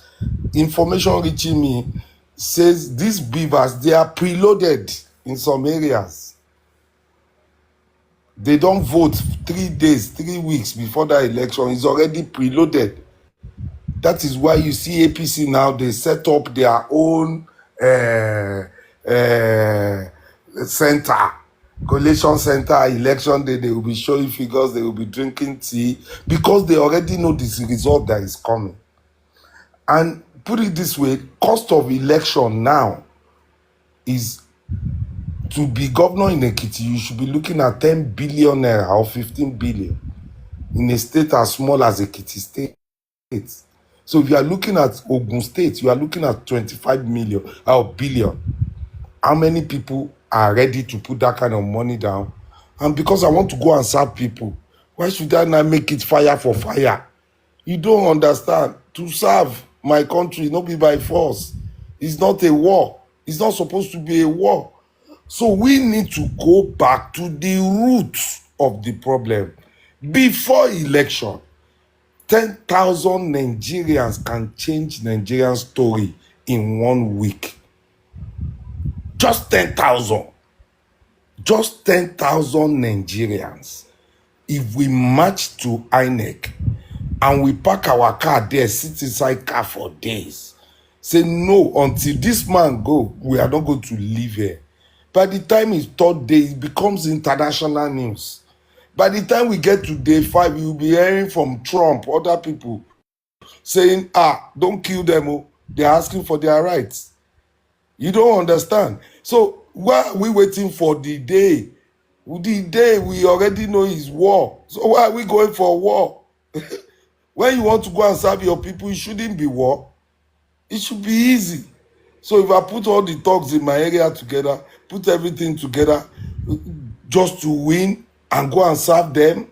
Information reaching me says these beavers, they are preloaded in some areas. They don't vote 3 days, 3 weeks before the election. It's already preloaded. That is why you see APC now, they set up their own center, collation center, election day. They will be showing figures, they will be drinking tea, because they already know this result that is coming. And put it this way, cost of election now is, to be governor in Ekiti, you should be looking at 10 billion naira or 15 billion in a state as small as Ekiti State. So if you are looking at Ogun State, you are looking at 25 million or billion. How many people are ready to put that kind of money down? And because I want to go and serve people, why should I not make it fire for fire? You don't understand. To serve my country, not be by force. It's not a war. It's not supposed to be a war. So we need to go back to the roots of the problem. Before election, 10,000 Nigerians can change Nigerian story in 1 week. Just 10,000. Just 10,000 Nigerians. If we march to INEC and we park our car there, sit inside car for days, say no, until this man go, we are not going to live here. By the time it's 3rd day, it becomes international news. By the time we get to day 5, you'll be hearing from Trump, other people, saying, don't kill them, oh, they're asking for their rights. You don't understand. So why are we waiting for the day? The day we already know is war. So why are we going for war? When you want to go and serve your people, it shouldn't be war. It should be easy. So if I put all the thugs in my area together, put everything together just to win and go and serve them,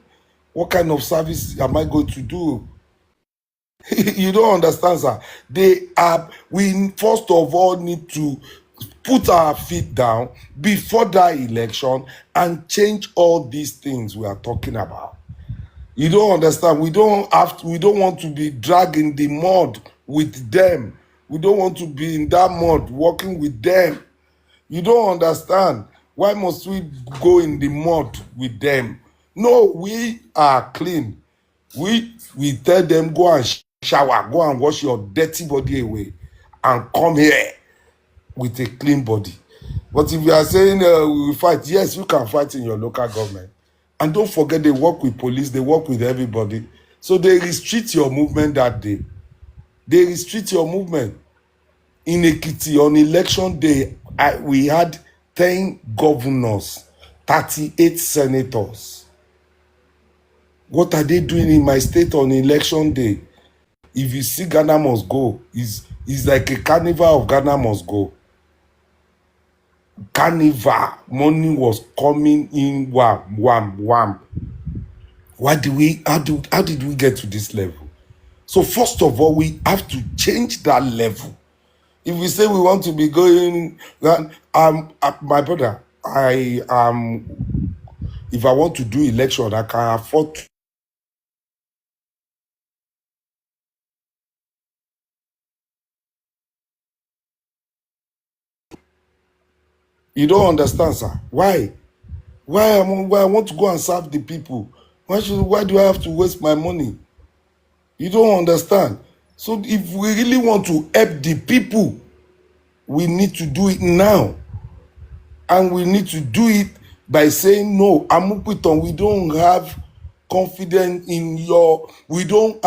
what kind of service am I going to do? You don't understand, sir. We first of all need to put our feet down before that election and change all these things we are talking about. You don't understand. We don't want to be dragged in the mud with them. We don't want to be in that mud working with them. You don't understand. Why must we go in the mud with them? No, we are clean. We tell them, go and shower, go and wash your dirty body away and come here with a clean body. But if you are saying we will fight, yes, you can fight in your local government. And don't forget, they work with police, they work with everybody. So they restrict your movement that day. They restrict your movement. In Ekiti, on election day, we had 10 governors, 38 senators. What are they doing in my state on election day? If you see Ghana must go, it's like a carnival of Ghana must go. Carnival, money was coming in, wham, wham, wham. How did we get to this level? So first of all, we have to change that level. If we say we want to be going, my brother, if I want to do election, I can afford to. You don't understand, sir. Why? Why I want to go and serve the people? Why do I have to waste my money? You don't understand. So if we really want to help the people, we need to do it now. And we need to do it by saying, no, Amupiton, we don't have confident in your, we don't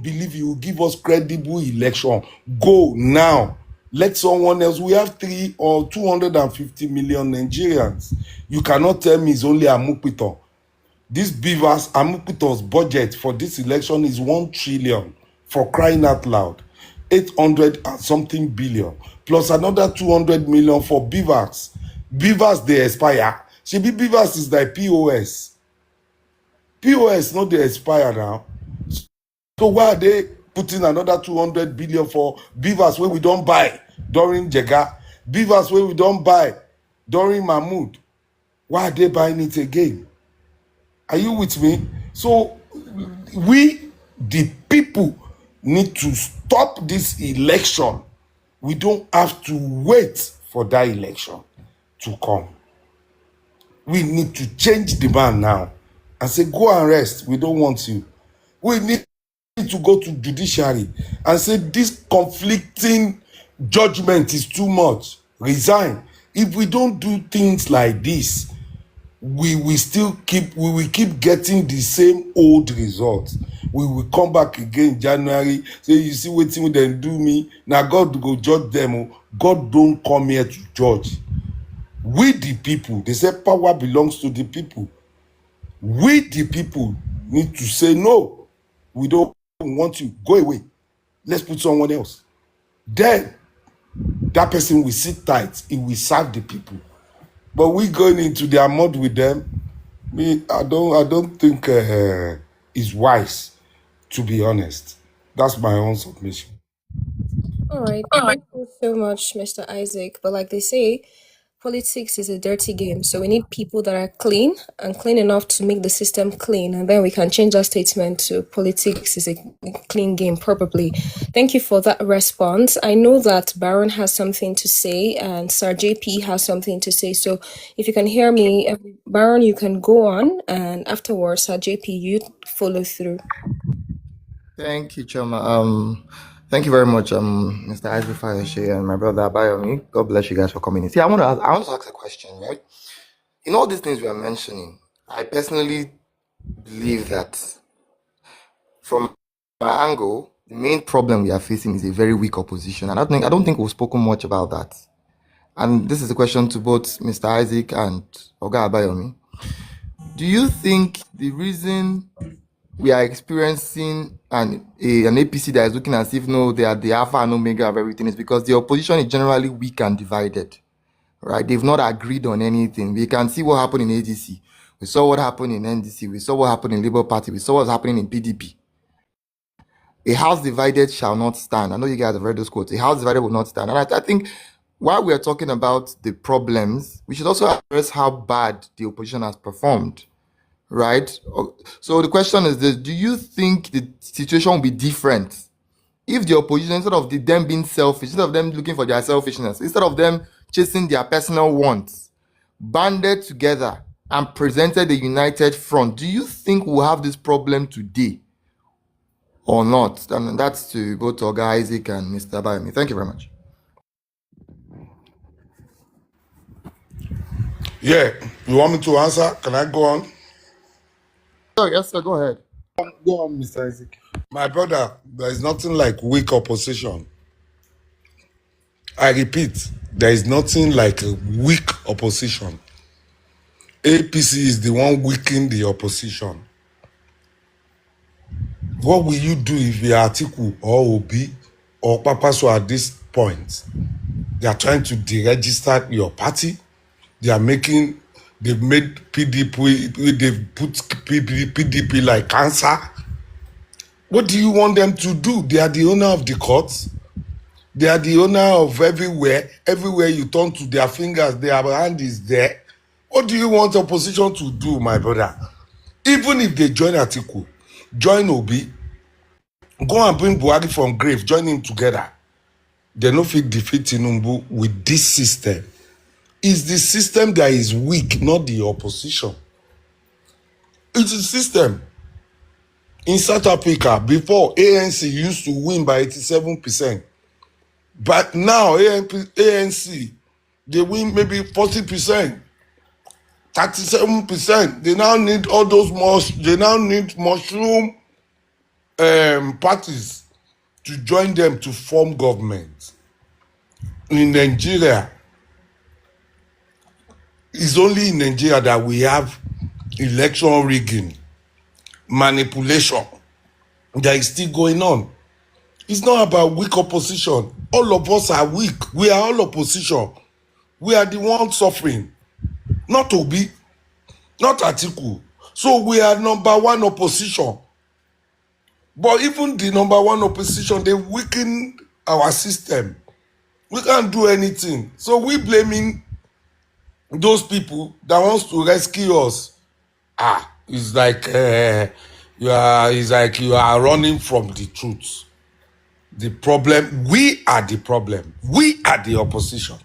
believe you will give us credible election. Go now. Let someone else. We have 3 or 250 million Nigerians. You cannot tell me it's only Amukpito. This Beavers, Amukpito's budget for this election is 1 trillion, for crying out loud. 800 and something billion, plus another 200 million for Beavers. Beavers, they expire. Shebi Beavers is like POS. POS not they expire now. So why are they putting another 200 billion for Beavers where we don't buy during Jega? Beavers where we don't buy during Mahmoud? Why are they buying it again? Are you with me? So we, the people, need to stop this election. We don't have to wait for that election to come. We need to change the man now and say, go and rest. We don't want you. We need to go to judiciary and say, this conflicting judgment is too much. Resign. If we don't do things like this, we will keep getting the same old results. We will come back again in January, say, you see wetin dem do me, now God go judge them. God don't come here to judge. We the people, they say power belongs to the people. We the people need to say, no, we don't want you, go away, let's put someone else. Then that person will sit tight, he will serve the people. But we going into their mud with them. I don't think it's wise, to be honest. That's my own submission.
All right. Thank you so much, Mr. Isaac. But like they say, politics is a dirty game. So we need people that are clean and clean enough to make the system clean. And then we can change our statement to politics is a clean game, probably. Thank you for that response. I know that Baron has something to say and Sir JP has something to say. So if you can hear me, Baron, you can go on. And afterwards, Sir JP, you follow through.
Thank you, Choma. Thank you very much, Mr. Isaac Fayose and my brother Abayomi. God bless you guys for coming in. See, I want to ask a question, right? In all these things we are mentioning, I personally believe that from my angle, the main problem we are facing is a very weak opposition. And I don't think we've spoken much about that. And this is a question to both Mr. Isaac and Oga Abayomi. Do you think the reason we are experiencing an APC that is looking as if no, they are the alpha and omega of everything is because the opposition is generally weak and divided, right? They've not agreed on anything. We can see what happened in ADC. We saw what happened in NDC. We saw what happened in Labour Party. We saw what's happening in PDP. A house divided shall not stand. I know you guys have read those quotes. A house divided will not stand. And I think while we are talking about the problems, we should also address how bad the opposition has performed. Right? So the question is this: do you think the situation will be different if the opposition, instead of them being selfish, instead of them looking for their selfishness, instead of them chasing their personal wants, banded together and presented a united front? Do you think we'll have this problem today or not? And that's to both Oga Isaac and Mr. Abayomi. Thank you very much.
Yeah, you want me to answer? Can I go on?
Oh, yes, sir. Go ahead.
Go on, Mr. Isaac.
My brother, there is nothing like weak opposition. I repeat, there is nothing like a weak opposition. APC is the one weakening the opposition. What will you do if you are Atiku or Obi or Papaso at this point? They are trying to deregister your party. They've made PDP, they've put PDP like cancer. What do you want them to do? They are the owner of the courts. They are the owner of everywhere. Everywhere you turn to their fingers, their hand is there. What do you want opposition to do, my brother? Even if they join Atiku, join Obi, go and bring Buhari from grave, join him together. They no fit defeat Tinubu with this system. It's the system that is weak, not the opposition. It's the system. In South Africa, before, ANC used to win by 87%. But now, ANC, they win maybe 40%. 37%. They now need all those they now need mushroom parties to join them to form government. In Nigeria, it's only in Nigeria that we have election rigging, manipulation that is still going on. It's not about weak opposition. All of us are weak. We are all opposition. We are the ones suffering. Not Obi, not Atiku. So we are number one opposition. But even the number one opposition, they weaken our system. We can't do anything. So we blaming those people that wants to rescue us. It's like you are running from the truth. The problem, we are the problem. We are the opposition.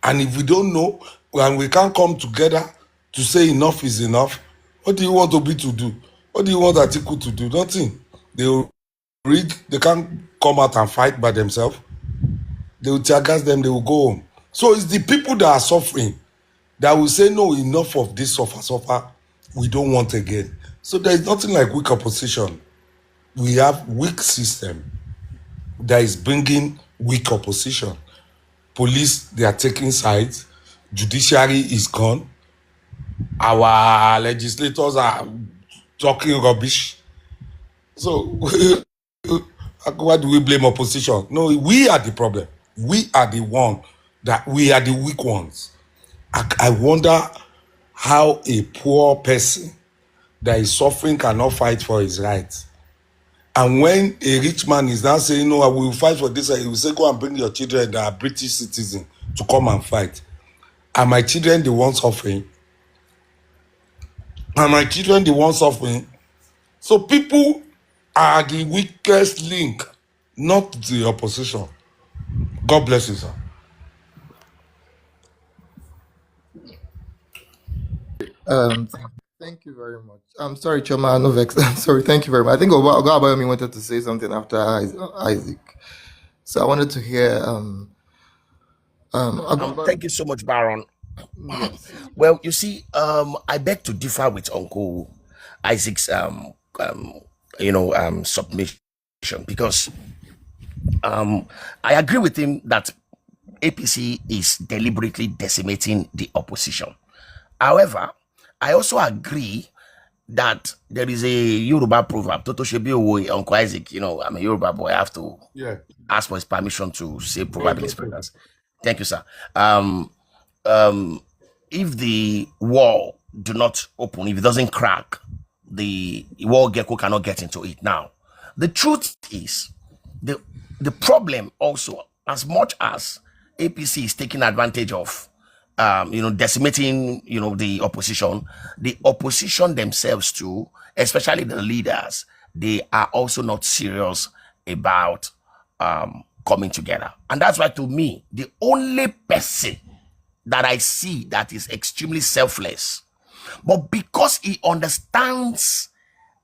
And if we don't know, and we can't come together to say enough is enough, what do you want Obi to do? What do you want Atiku to do? Nothing. They will rig, they can't come out and fight by themselves. They will tear gas them, they will go home. So it's the people that are suffering that will say, no, enough of this suffer. We don't want again. So there is nothing like weak opposition. We have weak system that is bringing weak opposition. Police, they are taking sides. Judiciary is gone. Our legislators are talking rubbish. So why do we blame opposition? No, we are the problem. We are the one that we are the weak ones. I wonder how a poor person that is suffering cannot fight for his rights. And when a rich man is now saying, no, I will fight for this, he will say, go and bring your children that are British citizens to come and fight. Are my children the ones suffering? Are my children the ones suffering? So people are the weakest link, not the opposition. God bless you, sir.
Thank you very much. I'm sorry, Choma, no vex. I'm sorry. Thank you very much. I think Ogabayomi wanted to say something after Isaac. So I wanted to hear.
Thank you so much, Baron.
Yes.
Well, you see, I beg to differ with Uncle Isaac's submission, because I agree with him that APC is deliberately decimating the opposition. However, I also agree that there is a Yoruba proverb, Toto Shebi Owoye, Uncle Isaac, I'm a Yoruba boy, I have to ask for his permission to say proverb in his presence. Thank you, sir. If the wall do not open, if it doesn't crack, the wall gecko cannot get into it. Now, the truth is, the problem also, as much as APC is taking advantage of decimating the opposition themselves too, especially the leaders, they are also not serious about coming together. And that's why, to me, the only person that I see that is extremely selfless, but because he understands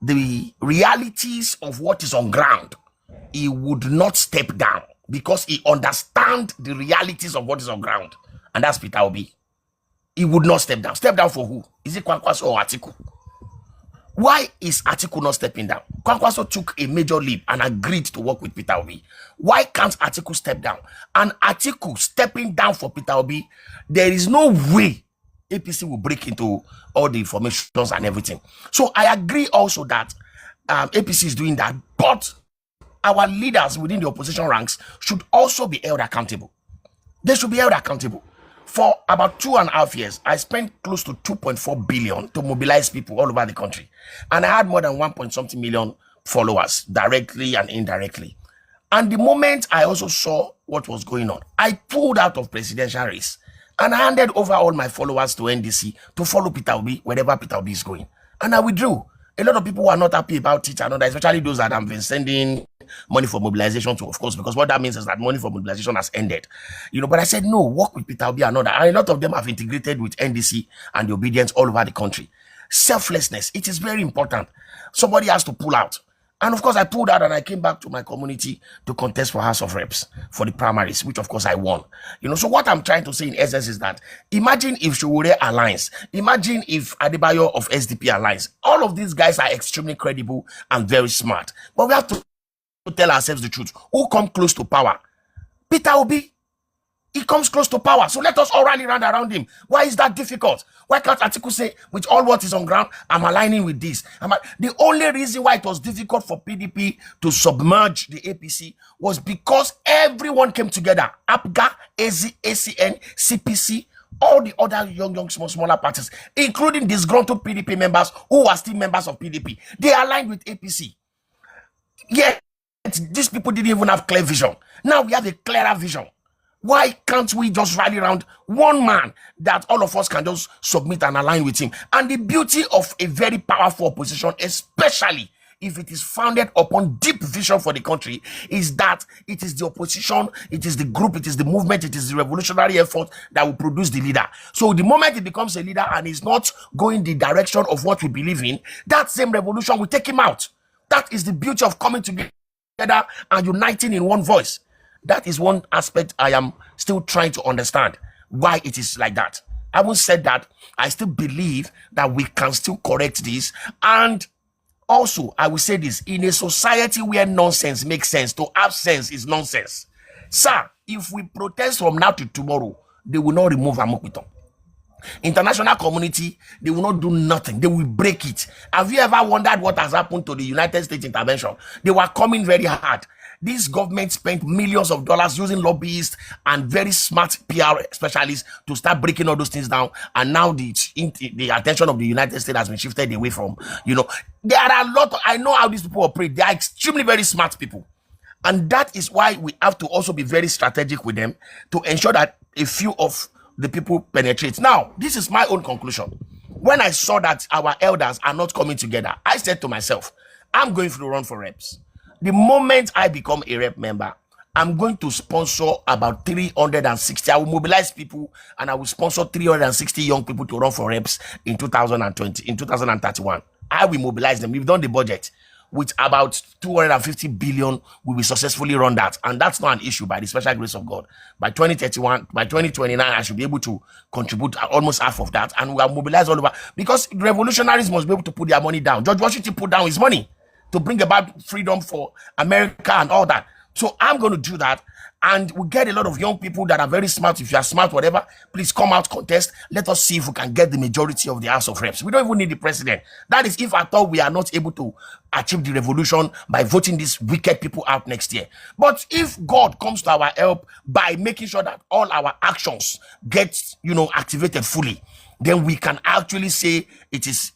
the realities of what is on ground, he would not step down because he understands the realities of what is on ground. And that's Peter Obi. He would not step down. Step down for who? Is it Kwankwaso or Atiku? Why is Atiku not stepping down? Kwankwaso took a major leap and agreed to work with Peter Obi. Why can't Atiku step down? And Atiku stepping down for Peter Obi, there is no way APC will break into all the informations and everything. So I agree also that APC is doing that, but our leaders within the opposition ranks should also be held accountable. They should be held accountable. For about 2.5 years, I spent close to 2.4 billion to mobilize people all over the country. And I had more than 1.something million followers, directly and indirectly. And the moment I also saw what was going on, I pulled out of presidential race and I handed over all my followers to NDC to follow Peter Obi wherever Peter Obi is going. And I withdrew. A lot of people who are not happy about it, especially those that have been sending money for mobilization to, of course, because what that means is that money for mobilization has ended. But I said, no, work with Peter Obi and all that. And a lot of them have integrated with NDC and the obedience all over the country. Selflessness, it is very important. Somebody has to pull out. And of course, I pulled out and I came back to my community to contest for House of Reps for the primaries, which of course I won. So what I'm trying to say in essence is that imagine if Showore aligns, imagine if Adebayo of SDP aligns. All of these guys are extremely credible and very smart. But we have to tell ourselves the truth. Who come close to power? Peter Obi. He comes close to power. So let us all rally around him. Why is that difficult? Why can't Atiku say, with all what is on ground, I'm aligning with this? The only reason why it was difficult for PDP to submerge the APC was because everyone came together. APGA, ACN, CPC, all the other young, smaller parties, including disgruntled PDP members who are still members of PDP. They aligned with APC. Yet, these people didn't even have clear vision. Now we have a clearer vision. Why can't we just rally around one man that all of us can just submit and align with him? And the beauty of a very powerful opposition, especially if it is founded upon deep vision for the country, is that it is the opposition, it is the group, it is the movement, it is the revolutionary effort that will produce the leader. So the moment he becomes a leader and is not going the direction of what we believe in, that same revolution will take him out. That is the beauty of coming together and uniting in one voice. That is one aspect I am still trying to understand why it is like that. Having said that, I still believe that we can still correct this. And also, I will say this, in a society where nonsense makes sense, to have sense is nonsense. Sir, if we protest from now to tomorrow, they will not remove Amopiton. International community, they will not do nothing. They will break it. Have you ever wondered what has happened to the United States intervention? They were coming very hard. This government spent millions of dollars using lobbyists and very smart PR specialists to start breaking all those things down. And now the attention of the United States has been shifted away from, there are a lot of, I know how these people operate. They are extremely very smart people. And that is why we have to also be very strategic with them to ensure that a few of the people penetrate. Now, this is my own conclusion. When I saw that our elders are not coming together, I said to myself, I'm going to run for reps. The moment I become a rep member, I'm going to sponsor about 360. I will mobilize people and I will sponsor 360 young people to run for reps in 2031. I will mobilize them. We've done the budget. With about 250 billion, we will successfully run that. And that's not an issue by the special grace of God. By 2031, by 2029, I should be able to contribute almost half of that. And we are mobilized all over. Because revolutionaries must be able to put their money down. George Washington put down his money to bring about freedom for America and all that. So I'm going to do that. And we get a lot of young people that are very smart. If you are smart, whatever, please come out, contest. Let us see if we can get the majority of the House of Reps. We don't even need the president. That is if at all we are not able to achieve the revolution by voting these wicked people out next year. But if God comes to our help by making sure that all our actions get, activated fully, then we can actually say it is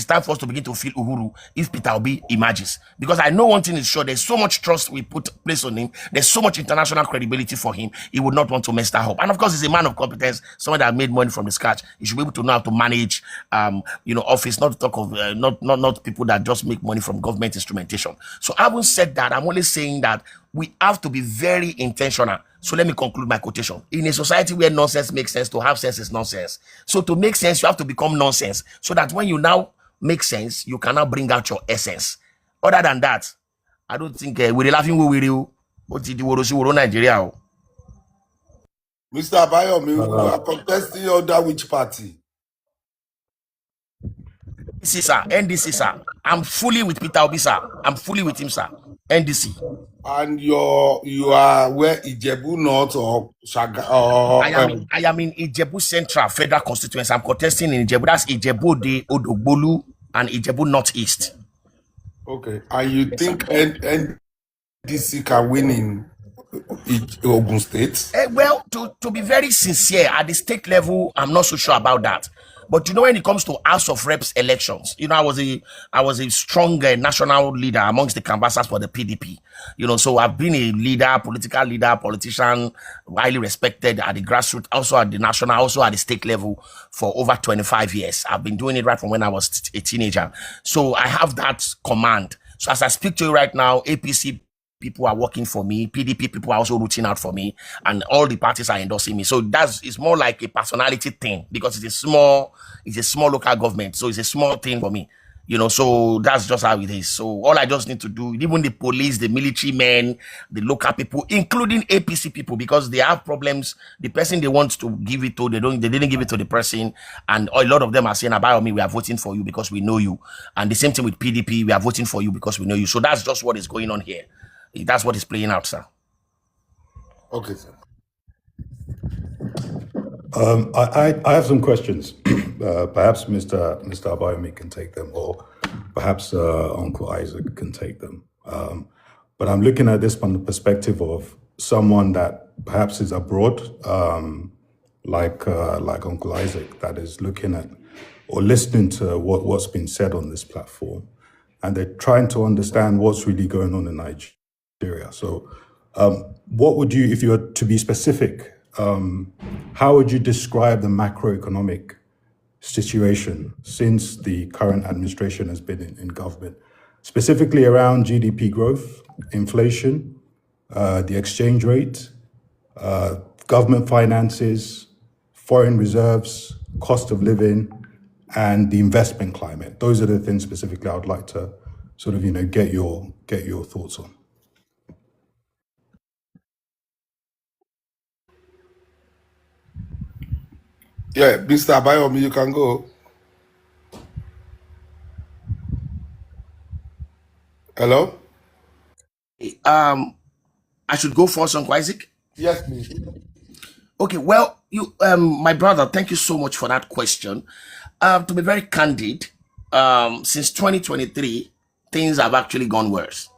time for us to begin to feel Uhuru if Peter Obi emerges. Because I know one thing is sure, there's so much trust we place on him, there's so much international credibility for him, he would not want to mess that up. And of course, he's a man of competence, someone that made money from the scratch. He should be able to know how to manage office, not to talk of not people that just make money from government instrumentation. So having said that, I'm only saying that we have to be very intentional. So let me conclude my quotation. In a society where nonsense makes sense, to have sense is nonsense. So to make sense, you have to become nonsense. So that when you now make sense, you can now bring out your essence. Other than that, I don't think we're laughing with you. Nigeria.
Mr. Abayomi, you are contesting under which party?
NDC, sir. NDC, sir. I'm fully with Peter Obi, sir. I'm fully with him, sir. NDC.
And you are where, Ijebu North or Shaga?
I am in Ijebu Central Federal Constituency. I'm contesting in Ijebu. That's Ijebu de Odogbolu and Ijebu Northeast.
Okay. And you think NDC can win in Ogun State?
Well, to be very sincere, at the state level, I'm not so sure about that. But when it comes to House of Reps elections, I was a strong national leader amongst the canvassers for the PDP. So I've been a leader, political leader, politician, highly respected at the grassroots, also at the national, also at the state level for over 25 years. I've been doing it right from when I was a teenager. So I have that command. So as I speak to you right now, APC people are working for me, PDP people are also rooting out for me, and all the parties are endorsing me. So it's more like a personality thing because it's a small local government. So it's a small thing for me. So that's just how it is. So all I just need to do, even the police, the military men, the local people, including APC people, because they have problems. The person they want to give it to, they didn't give it to the person, and a lot of them are saying, about me, we are voting for you because we know you. And the same thing with PDP, we are voting for you because we know you. So that's just what is going on here. That's what is playing out, sir.
Okay, sir.
I have some questions. Perhaps Mr. Abayomi can take them, or perhaps Uncle Isaac can take them. But I'm looking at this from the perspective of someone that perhaps is abroad, like Uncle Isaac, that is looking at or listening to what's been said on this platform, and they're trying to understand what's really going on in Nigeria. So, what would you, if you were to be specific, how would you describe the macroeconomic situation since the current administration has been in government, specifically around GDP growth, inflation, the exchange rate, government finances, foreign reserves, cost of living, and the investment climate? Those are the things specifically I would like to sort of, get your thoughts on.
Yeah, Mr. Abayomi, you can go. Hello?
I should go first, Uncle Isaac.
Yes, please.
Okay, well, my brother, thank you so much for that question. To be very candid, since 2023, things have actually gone worse.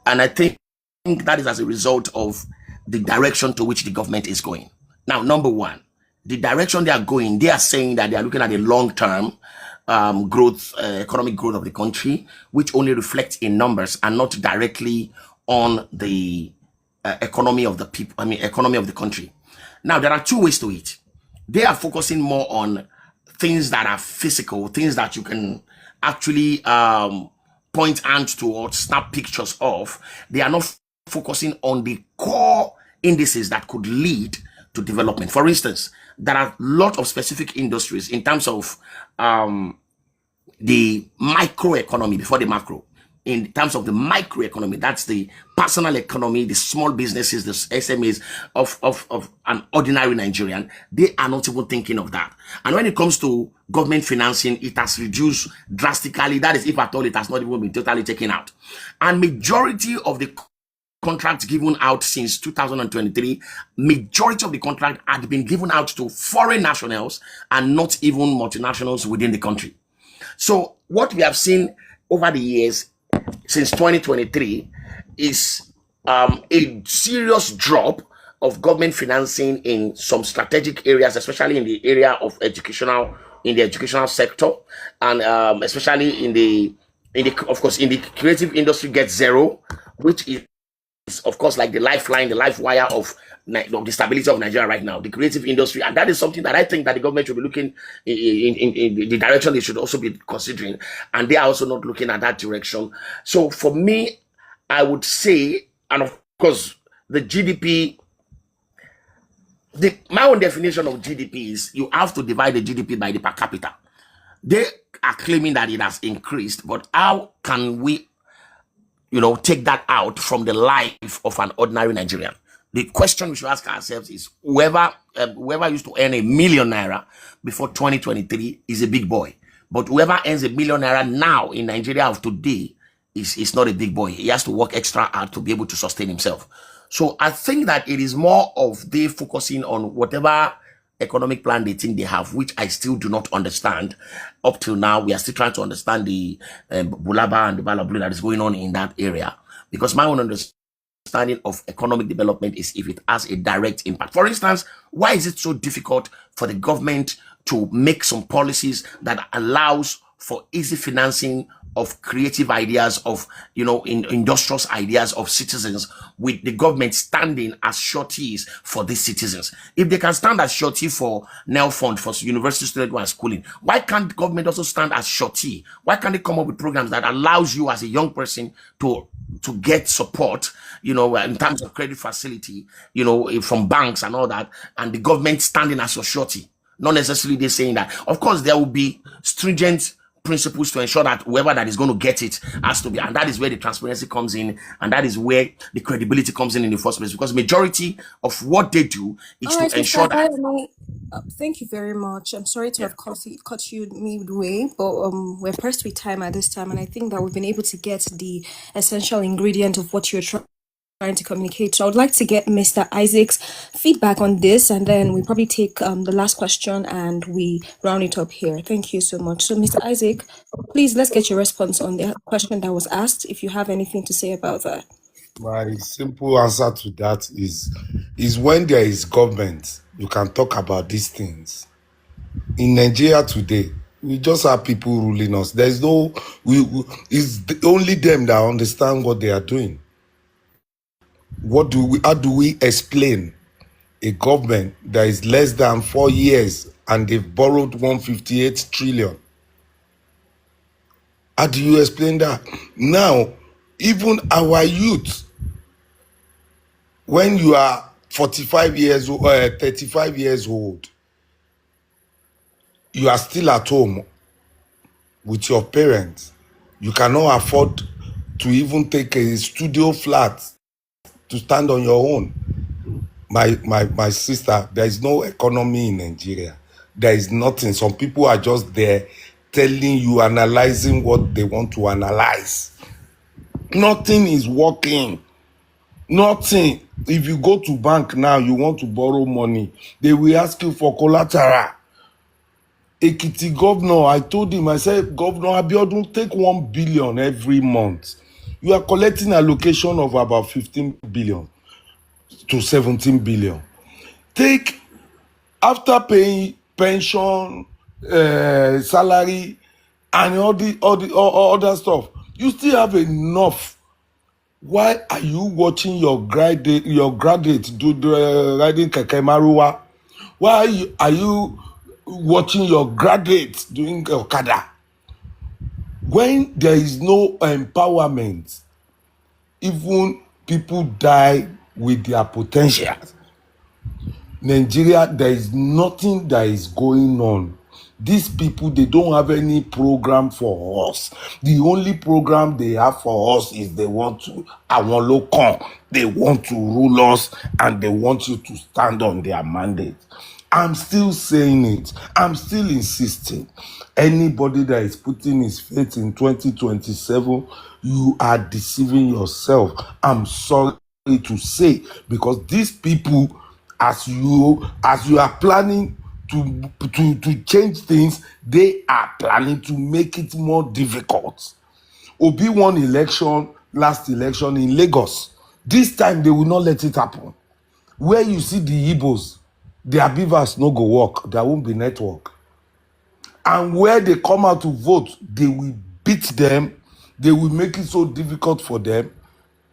And I think that is as a result of the direction to which the government is going. Now, number one, the direction they are going, they are saying that they are looking at the long-term growth, economic growth of the country, which only reflects in numbers and not directly on the economy of the people, economy of the country. Now, there are two ways to it. They are focusing more on things that are physical, things that you can actually point hands to or snap pictures of. They are not focusing on the core indices that could lead to development. For instance, there are a lot of specific industries in terms of the microeconomy before the macro. In terms of the microeconomy, that's the personal economy, the small businesses, the SMEs of an ordinary Nigerian. They are not even thinking of that. And when it comes to government financing, it has reduced drastically. That is, if at all, it has not even been totally taken out. And majority of the contracts given out since 2023, majority of the contract had been given out to foreign nationals and not even multinationals within the country. So what we have seen over the years since 2023 is a serious drop of government financing in some strategic areas, especially in the area of educational sector, and especially in the of course in the creative industry gets zero, which is of course like the lifeline, the life wire of the stability of Nigeria right now, the creative industry. And that is something that I think that the government should be looking in the direction they should also be considering. And they are also not looking at that direction. So for me, I would say, and of course, the GDP, my own definition of GDP is you have to divide the GDP by the per capita. They are claiming that it has increased, but how can we take that out from the life of an ordinary Nigerian? The question we should ask ourselves is whoever used to earn ₦1 million before 2023 is a big boy. But whoever earns ₦1 million now in Nigeria of today is not a big boy. He has to work extra hard to be able to sustain himself. So I think that it is more of they focusing on whatever economic plan they think they have, which I still do not understand. Up till now, we are still trying to understand the Bulaba and the Balabulu that is going on in that area. Because my own understanding of economic development is if it has a direct impact. For instance, why is it so difficult for the government to make some policies that allows for easy financing of creative ideas, of industrious ideas of citizens, with the government standing as sureties for these citizens? If they can stand as surety for NEL Fund for university students who are schooling, why can't the government also stand as surety? Why can't they come up with programs that allows you as a young person to get support, in terms of credit facility, from banks and all that, and the government standing as your surety? Not necessarily they saying that. Of course, there will be stringent principles to ensure that whoever that is going to get it has to be, and that is where the transparency comes in, and that is where the credibility comes in the first place, because majority of what they do is
All right,
to
Mr.
ensure that.
Abayomi, thank you very much. I'm sorry to have cut you midway, but we're pressed with time at this time, and I think that we've been able to get the essential ingredient of what you're trying to communicate. So I would like to get Mr. Isaac's feedback on this, and then we probably take the last question and we round it up here. Thank you so much. So, Mr. Isaac, please let's get your response on the question that was asked, if you have anything to say about that.
My simple answer to that is when there is government, you can talk about these things. In Nigeria today, we just have people ruling us. There's no, it's only them that understand what they are doing. How do we explain a government that is less than 4 years and they've borrowed 158 trillion? How do you explain that? Now, even our youth, when you are 45 years old, 35 years old, you are still at home with your parents. You cannot afford to even take a studio flat to stand on your own. My sister, there is no economy in Nigeria. There is nothing. Some people are just there telling you, analyzing what they want to analyze. Nothing is working. Nothing. If you go to bank now, you want to borrow money, they will ask you for collateral. Ekiti governor, I told him, I said, Governor Abiodun, take 1 billion every month. You are collecting allocation of about 15 billion to 17 billion. Take, after paying pension, salary, and all the other stuff, you still have enough. Why are you watching your graduate do the riding keke maruwa? Why are you watching your graduates doing okada? When there is no empowerment, even people die with their potential. Nigeria, there is nothing that is going on. These people, they don't have any program for us. The only program they have for us is they want to, they want to rule us, and they want you to stand on their mandate. I'm still saying it. I'm still insisting. Anybody that is putting his faith in 2027, you are deceiving yourself. I'm sorry to say, because these people, as you are planning to change things, they are planning to make it more difficult. Obi won last election in Lagos. This time they will not let it happen. Where you see the Igbos, their beavers no go work, there won't be network. And where they come out to vote, they will beat them, they will make it so difficult for them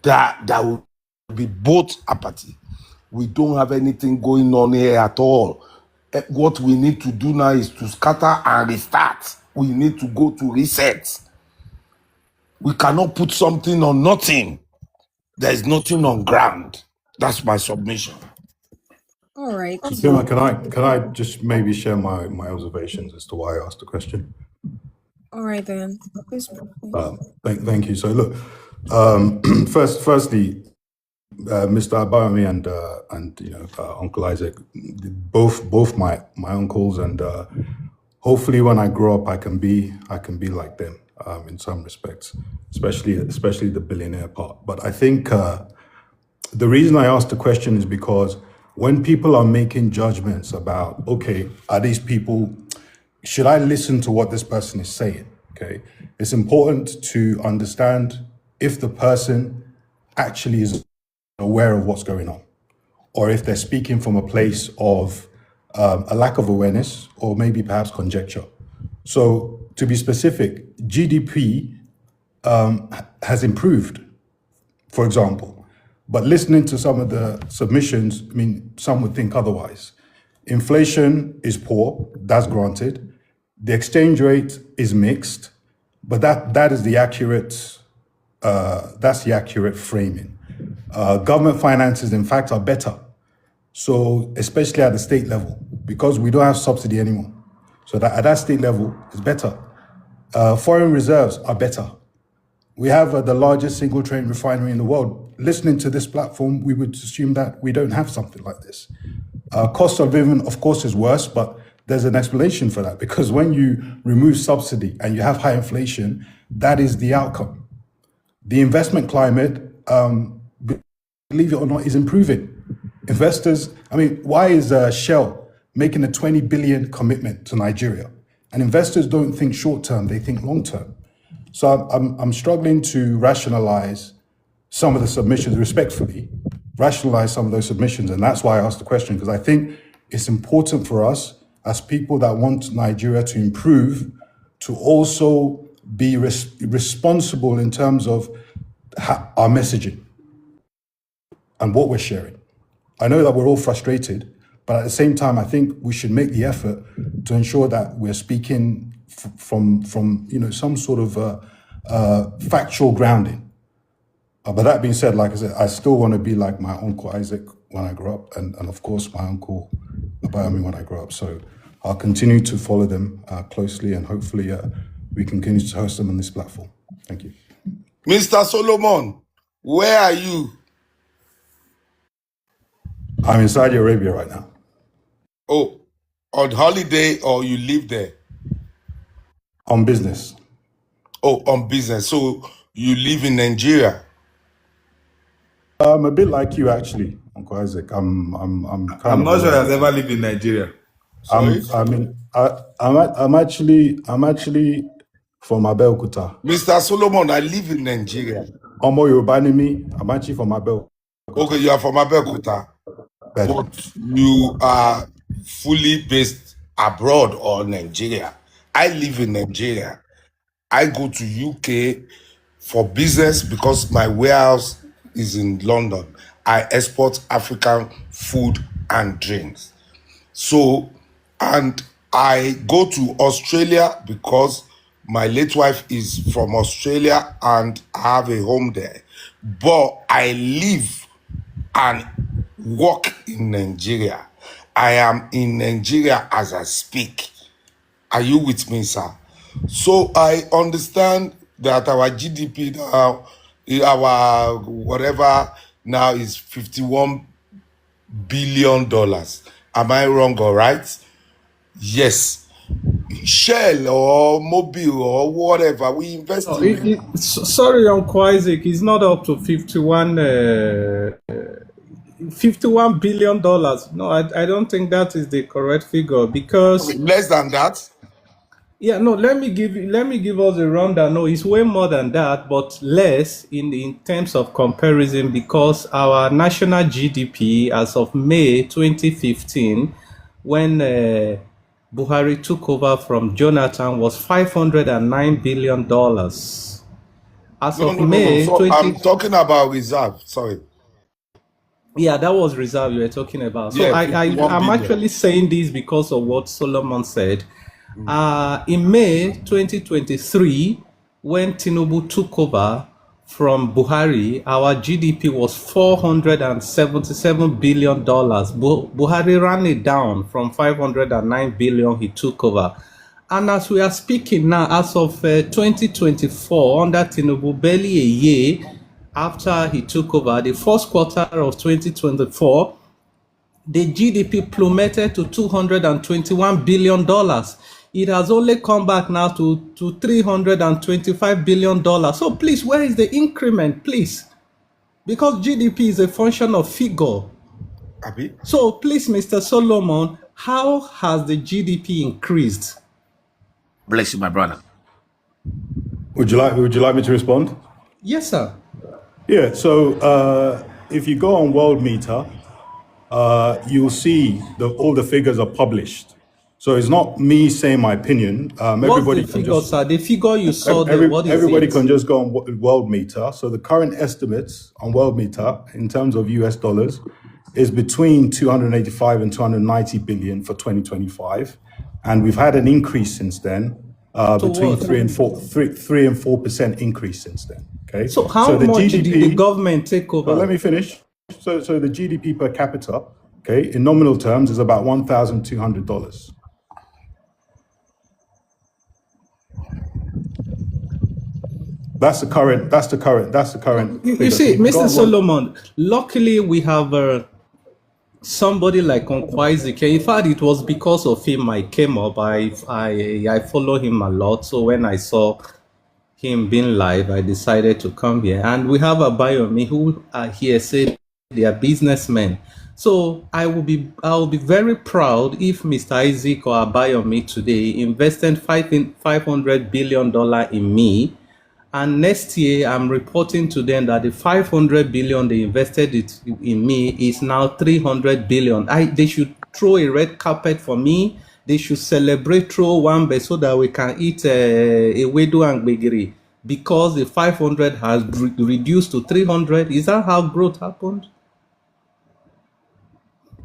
that there will be both apathy. We don't have anything going on here at all. What we need to do now is to scatter and restart. We need to go to reset. We cannot put something on nothing. There is nothing on ground. That's my submission.
All right.
Sima, can I just maybe share my observations as to why I asked the question?
All right then. Please.
Thank you. So look, firstly, Mr. Abayomi and Uncle Isaac, both my uncles, and hopefully when I grow up I can be like them in some respects, especially the billionaire part. But I think the reason I asked the question is because when people are making judgments about, okay, are these people, should I listen to what this person is saying? Okay, it's important to understand if the person actually is aware of what's going on, or if they're speaking from a place of a lack of awareness, or maybe perhaps conjecture. So to be specific, GDP has improved, for example, but listening to some of the submissions, I mean, some would think otherwise. Inflation is poor, that's granted. The exchange rate is mixed, but that is the accurate, that's the accurate framing. Government finances, in fact, are better. So especially at the state level, because we don't have subsidy anymore. So that at that state level, it's better. Foreign reserves are better. We have the largest single train refinery in the world. Listening to this platform, we would assume that we don't have something like this. Cost of living, of course, is worse, but there's an explanation for that, because when you remove subsidy and you have high inflation, that is the outcome. The investment climate, believe it or not, is improving. Investors, I mean, why is Shell making a 20 billion commitment to Nigeria? And investors don't think short term, they think long term. So I'm struggling to rationalize some of the submissions, respectfully, rationalize some of those submissions. And that's why I asked the question, because I think it's important for us as people that want Nigeria to improve to also be responsible in terms of our messaging and what we're sharing. I know that we're all frustrated, but at the same time, I think we should make the effort to ensure that we're speaking from some sort of factual grounding. But that being said, like I said, I still want to be like my uncle Isaac when I grow up, and of course my uncle Abayomi when I grow up. So I'll continue to follow them closely, and hopefully we can continue to host them on this platform. Thank you.
Mr. Solomon, where are you?
I'm in Saudi Arabia right now.
Oh, on holiday, or you live there?
On business.
Oh, on business. So you live in Nigeria?
I'm a bit like you, actually, Uncle Isaac. I'm kind
I'm
of
not sure
aware.
I've ever lived in Nigeria.
Sorry?
I'm actually from Abeokuta.
Mr. Solomon, I live in Nigeria.
Omo Yoruba ni mi. I'm actually from Abeokuta.
Okay, you are from Abeokuta, but you are fully based abroad or Nigeria. I live in Nigeria. I go to UK for business because my warehouse is in London. I export African food and drinks. So, and I go to Australia because my late wife is from Australia and I have a home there. But I live and work in Nigeria. I am in Nigeria as I speak. Are you with me, sir? So I understand that our GDP now, our whatever now is $51 billion. Am I wrong or right? Yes. Shell or Mobile or whatever, we invest in.
Sorry, Uncle Isaac, it's not up to $51 billion. No, I don't think that is the correct figure, because
Less than that.
yeah, no, let me give us a rundown. No, it's way more than that, but less in terms of comparison, because our national GDP as of May 2015, when Buhari took over from Jonathan, was $509 billion. As
No,
of
no, no, no.
May
So
20,
I'm talking about reserve. Sorry.
yeah, that was reserve you were talking about. So
Yeah,
I'm
51 billion.
actually saying this because of what Solomon said. In May 2023, when Tinubu took over from Buhari, our GDP was $477 billion. Buhari ran it down from $509 billion he took over. And as we are speaking now, as of 2024, under Tinubu, barely a year after he took over, the first quarter of 2024, the GDP plummeted to $221 billion. It has only come back now to $325 billion. So please, where is the increment, please? Because GDP is a function of figure.
Abi?
So please, Mr. Solomon, how has the GDP increased?
Bless you, my brother.
Would you like me to respond?
Yes, sir.
Yeah. So if you go on World Meter, you'll see all the figures are published. So it's not me saying my opinion.
What's
Everybody
the
can
figure,
just
sir? The figure you saw there, what is
everybody
it?
can just go on World Meter. So the current estimates on World Meter in terms of US dollars is between 285 and 290 billion for 2025, and we've had an increase since then, between
what?
3 and 4% increase since then. Okay.
So how
the
much
GDP,
did the government take over?
But let me finish. So the GDP per capita, okay, in nominal terms is about $1,200. That's the current. That's the current. That's the current
You
figure. So
see,
you can go
Mr.
on.
Solomon, luckily we have somebody like Onkwaizike. In fact, it was because of him I came up. I follow him a lot. So when I saw him being live, I decided to come here. And we have a Bayomi who are here say they are businessmen. So I will be very proud if Mr. Isaac or Abayomi today invested $500 billion in me, and next year I'm reporting to them that the 500 billion they invested in me is now 300 billion. They should throw a red carpet for me. They should celebrate throw one bed so that we can eat a wedu and gbegiri, because the 500 has reduced to 300. Is that how growth happened?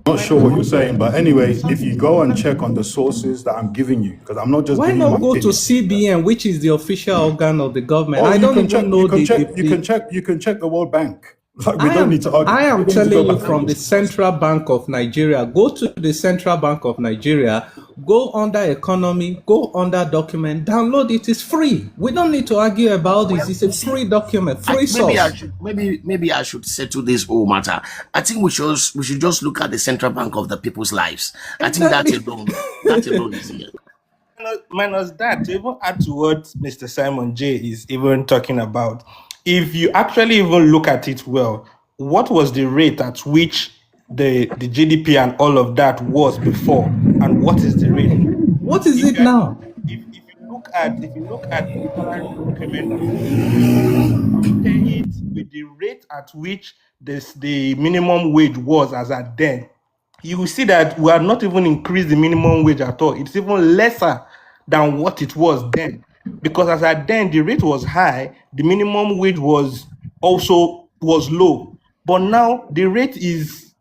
Not sure what you're saying, but anyway, if you go and check on the sources that I'm giving you, because I'm not just
Why
giving you my
not go to
opinion.
CBN, which is the official organ of the government?
Oh,
I
you
don't
can
even
check.
know
You can check the World Bank. Like, we don't need to argue.
I
We
am
don't need to
telling
go
you
back
from
and
the
forth.
Central Bank of Nigeria. Go to the Central Bank of Nigeria, go under economy, go under document, download it. It's free. We don't need to argue about this. It's a free document, free source.
Maybe I should settle this whole matter. I think we should just look at the central bank of the people's lives. I think
Exactly.
that alone is here.
Minus that, to even add to what Mr. Simon J is even talking about, if you actually even look at it well, what was the rate at which the GDP and all of that was before, and what is the rate?
What is
If
it
you actually,
now?
if you look at the salary increment of and compare it with the rate at which the minimum wage was as at then, you will see that we have not even increased the minimum wage at all. It's even lesser than what it was then. Because as at then, the rate was high, the minimum wage was low. But now the rate is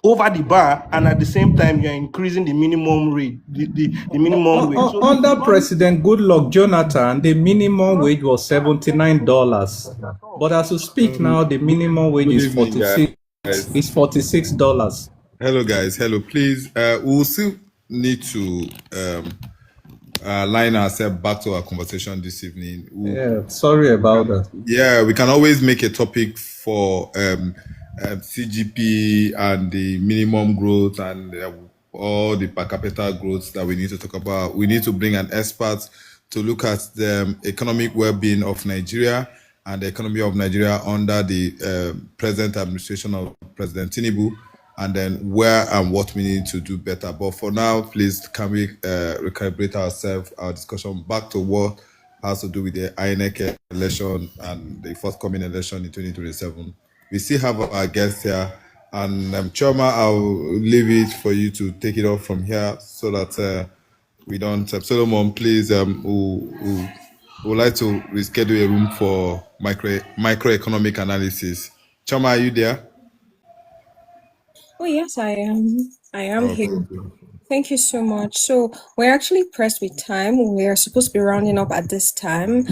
over the bar, and at the same time, you're increasing the minimum rate, the minimum wage. So
Under
it's not
President Goodluck Jonathan, the minimum wage was $79. But as we speak now, the minimum wage
Good
is
evening, guys.
$46.
Hello, guys. Hello, please. We'll still need to line ourselves back to our conversation this evening.
Yeah, sorry about that.
Yeah, we can always make a topic for CGP and the minimum growth and all the per capita growth that we need to talk about. We need to bring an expert to look at the economic well-being of Nigeria and the economy of Nigeria under the present administration of President Tinubu, and then where and what we need to do better. But for now, please, can we recalibrate ourselves, our discussion back to what has to do with the INEC election and the forthcoming election in 2027. We still have our guests here, and Chairman, I'll leave it for you to take it off from here so that we don't. Solomon, please, we would like to reschedule a room for microeconomic analysis. Chairman, are you there?
Oh, yes, I am. I am
Okay.
here. Thank you so much. So we're actually pressed with time. We're supposed to be rounding up at this time.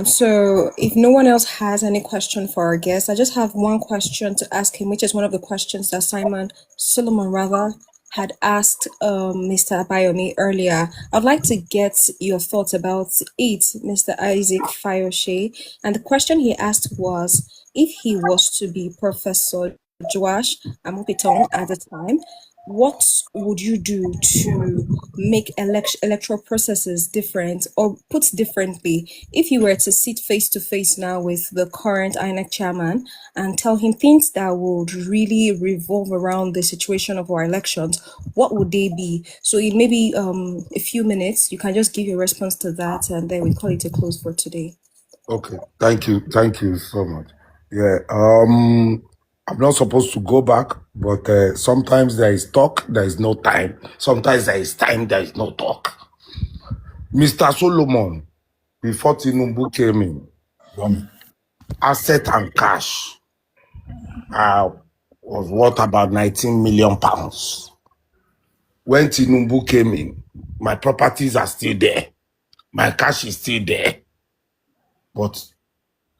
So if no one else has any question for our guest, I just have one question to ask him, which is one of the questions that Solomon rather, had asked Mr. Abayomi earlier. I'd like to get your thoughts about it, Mr. Isaac Fayose. And the question he asked was, if he was to be Professor Joash Amupiton at the time, what would you do to make electoral processes different, or put differently, if you were to sit face to face now with the current INEC chairman and tell him things that would really revolve around the situation of our elections, what would they be? So in maybe a few minutes, you can just give your response to that, and then we call it a close for today.
Okay, thank you so much. Yeah, I'm not supposed to go back, but sometimes there is talk, there is no time. Sometimes there is time, there is no talk. Mr. Solomon, before Tinubu came in, asset and cash was worth about 19 million pounds. When Tinubu came in, my properties are still there. My cash is still there, but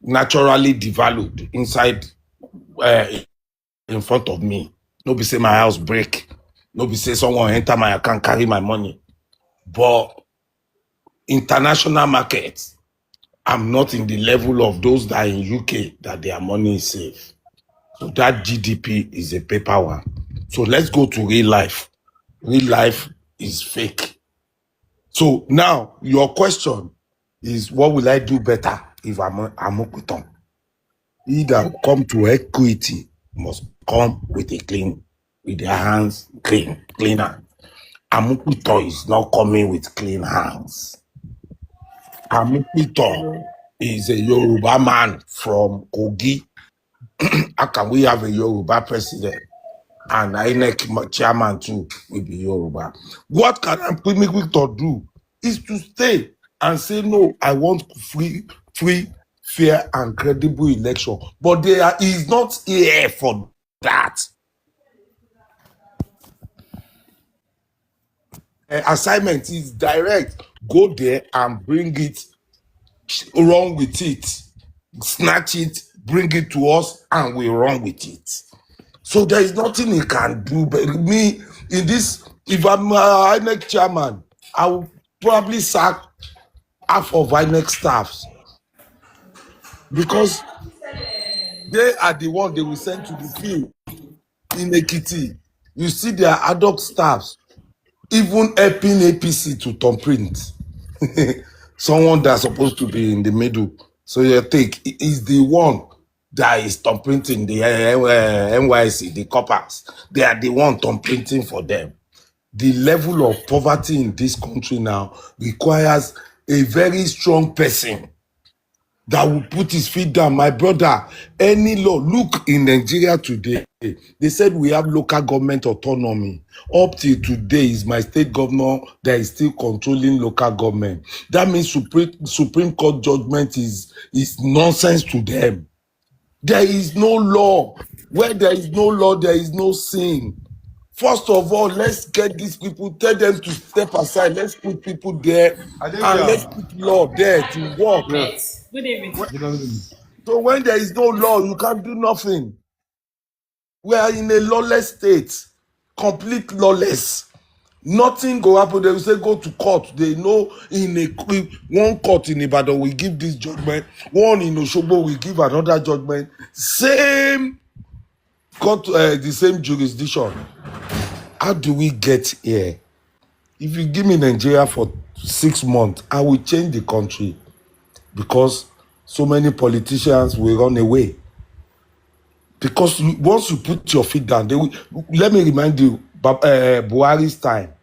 naturally devalued inside in front of me. No be say my house break. No be say someone enter my account, carry my money. But international markets, I'm not in the level of those that are in UK that their money is safe. So that GDP is a paper one. So let's go to real life. Real life is fake. So now your question is, what will I do better if I'm Okuton? He that come to equity must come with their hands cleaner. Amukuto is not coming with clean hands. Amukuto is a Yoruba man from Kogi. How can we have a Yoruba president? And INEC chairman too will be Yoruba. What can Amukuto do is to stay and say, no, I want free, fair, and credible election. But he's not here for that. Assignment is direct. Go there and bring it, run with it, snatch it, bring it to us, and we run with it. So there is nothing he can do. But me, in this, if I'm INEC chairman, I will probably sack half of INEC staffs, because they are the one they will send to the field in Ekiti. You see their ad hoc staffs even helping APC to thumbprint. Someone that's supposed to be in the middle. So you take is the one that is thumbprinting the NYC, the coppers. They are the one thumbprinting for them. The level of poverty in this country now requires a very strong person that will put his feet down. My brother, any law, look in Nigeria today, they said we have local government autonomy. Up till today is my state governor that is still controlling local government. That means Supreme Court judgment is nonsense to them. There is no law. Where there is no law, there is no sin. First of all, let's get these people, tell them to step aside. Let's put people there and let's put law there to work.
Yes. Good evening.
So when there is no law, you can't do nothing. We are in a lawless state, complete lawless. Nothing go happen. They will say go to court. They know one court in Ibadan will give this judgment, one in Osogbo will give another judgment. Same court, the same jurisdiction. How do we get here? If you give me Nigeria for 6 months, I will change the country, because so many politicians will run away. Because once you put your feet down, let me remind you, Buhari's time.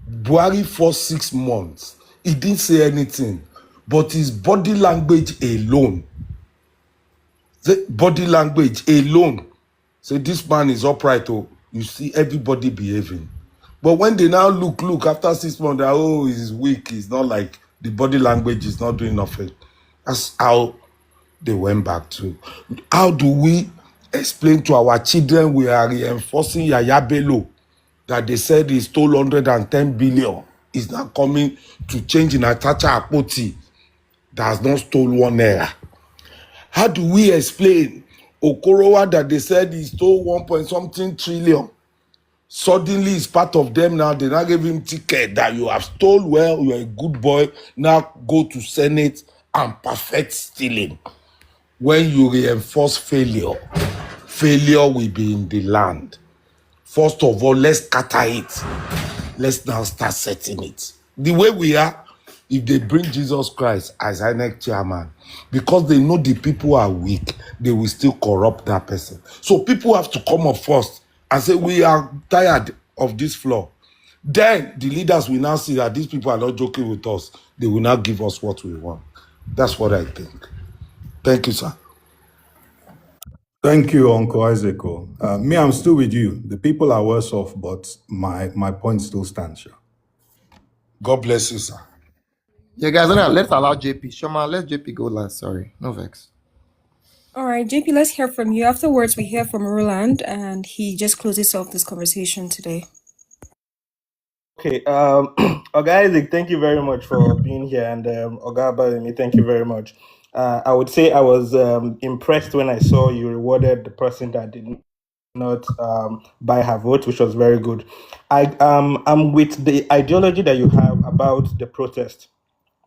Buhari for 6 months, he didn't say anything, but his body language alone, say this man is upright. Oh, you see everybody behaving. But when they now look after 6 months, he's weak. He's not like the body language is not doing nothing. That's how they went back to. How do we explain to our children we are reinforcing Yaya Bello that they said he stole 110 billion? Is now coming to change in Atacha Akpoti that has not stolen 1 naira. How do we explain Okorowa that they said he stole 1 point something trillion? Suddenly he's part of them now. They now gave him ticket that you have stole well, you're a good boy. Now go to Senate and perfect stealing. When you reinforce failure will be in the land. First of all, let's scatter it. Let's now start setting it. The way we are, if they bring Jesus Christ as INEC chairman, because they know the people are weak, they will still corrupt that person. So people have to come up first and say, we are tired of this floor. Then the leaders will now see that these people are not joking with us. They will now give us what we want. That's what I think. Thank you, sir.
Thank you, Uncle Isaac. Me, I'm still with you. The people are worse off, but my point still stands. Sure.
God bless you, sir.
Yeah, guys, let's allow JP. Shoma, let JP go last. Sorry, no vex.
All right, JP, let's hear from you. Afterwards, we hear from Roland, and he just closes off this conversation today.
Okay, Oga Isaac, thank you very much for being here, and Oga Abayemi, thank you very much. I would say I was impressed when I saw you rewarded the person that did not buy her vote, which was very good. I'm with the ideology that you have about the protest,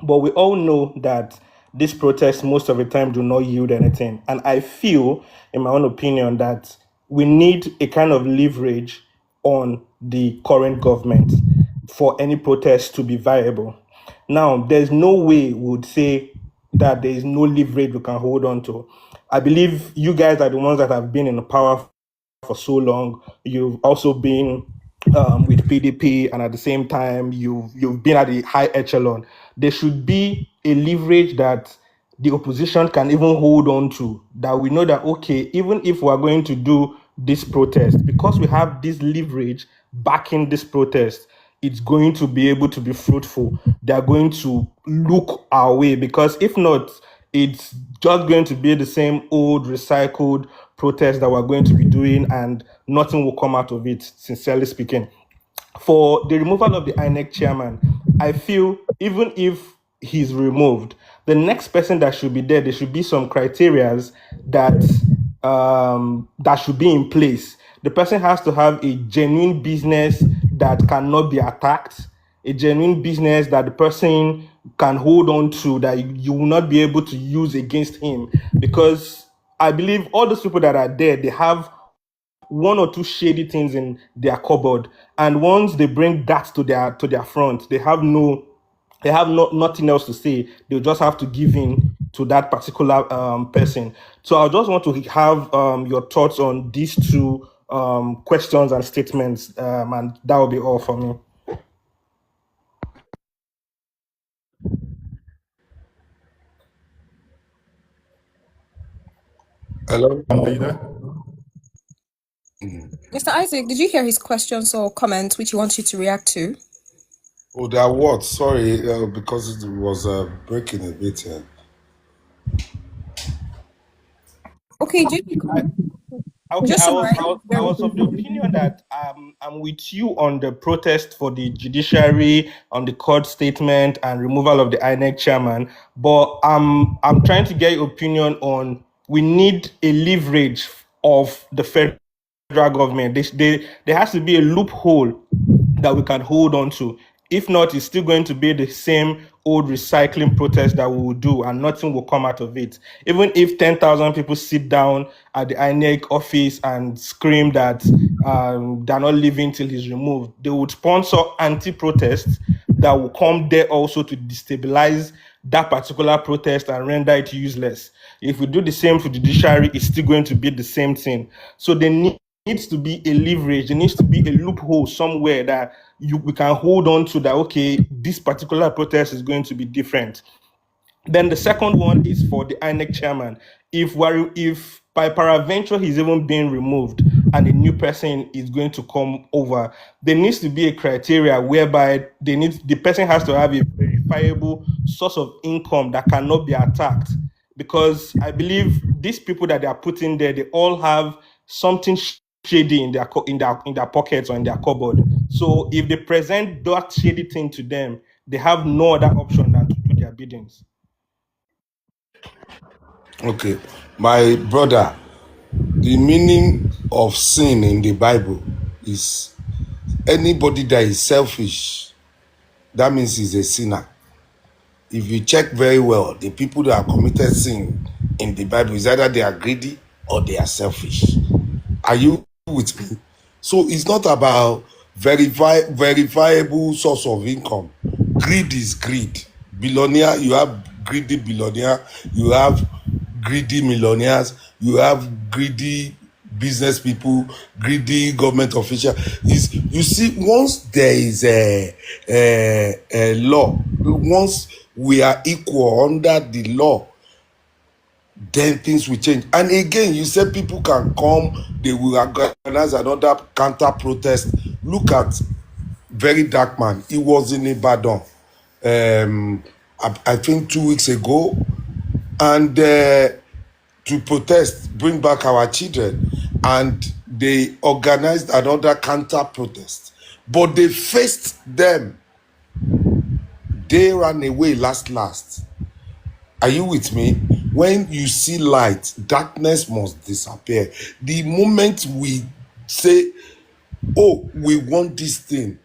but we all know that these protests most of the time do not yield anything. And I feel, in my own opinion, that we need a kind of leverage on the current government for any protest to be viable. Now, there's no way we would say that there is no leverage we can hold on to. I believe you guys are the ones that have been in power for so long. You've also been with PDP, and at the same time, you've been at the high echelon. There should be a leverage that the opposition can even hold on to. That we know that okay, even if we are going to do this protest, because we have this leverage backing this protest, it's going to be able to be fruitful. They are going to look our way, because if not, it's just going to be the same old recycled protest that we're going to be doing, and nothing will come out of it, sincerely speaking. For the removal of the INEC chairman, I feel even if he's removed, the next person that should be there should be some criterias that that should be in place. The person has to have a genuine business that cannot be attacked, a genuine business that the person can hold on to, that you will not be able to use against him. Because I believe all those people that are there, they have one or two shady things in their cupboard, and once they bring that to their front, they have nothing else to say. They'll just have to give in to that particular person. So I just want to have your thoughts on these two questions and statements, and that will be all for me.
Hello?
Are you there?
Mr. Isaac, did you hear his questions or comments which he wants you to react to?
Oh, there what? Sorry, because it was breaking a bit here.
Okay, JP,
Okay,
just
I
so
was I was I was of the opinion that I'm with you on the protest for the judiciary, on the court statement and removal of the INEC chairman, but I'm trying to get your opinion on, we need a leverage of the federal government. There has to be a loophole that we can hold on to. If not, it's still going to be the same old recycling protest that we will do, and nothing will come out of it. Even if 10,000 people sit down at the INEC office and scream that they're not leaving till he's removed, they would sponsor anti-protests that will come there also to destabilize that particular protest and render it useless. If we do the same for the judiciary, it's still going to be the same thing. So they needs to be a leverage. There needs to be a loophole somewhere that we can hold on to, that okay, this particular protest is going to be different. Then the second one is for the INEC chairman. If by peradventure he's even being removed and a new person is going to come over, there needs to be a criteria whereby the person has to have a verifiable source of income that cannot be attacked. Because I believe these people that they are putting there, they all have something shady in their pockets or in their cupboard. So if they present that shady thing to them, they have no other option than to do their biddings.
Okay, my brother, the meaning of sin in the Bible is anybody that is selfish, that means he's a sinner. If you check very well, the people that have committed sin in the Bible is either they are greedy or they are selfish. Are you with me? So it's not about verifiable source of income. Greed is greed. Billionaire, you have greedy billionaire, you have greedy millionaires, you have greedy business people, greedy government official. Is you see, once there is a law, once we are equal under the law, then things will change. And again, you said people can come, they will organize another counter protest. Look at very dark man. He was in Ibadan, I think 2 weeks ago, and to protest, bring back our children, and they organized another counter protest, but they faced them. They ran away last. Are you with me? When you see light, darkness must disappear. The moment we say, oh, we want this thing,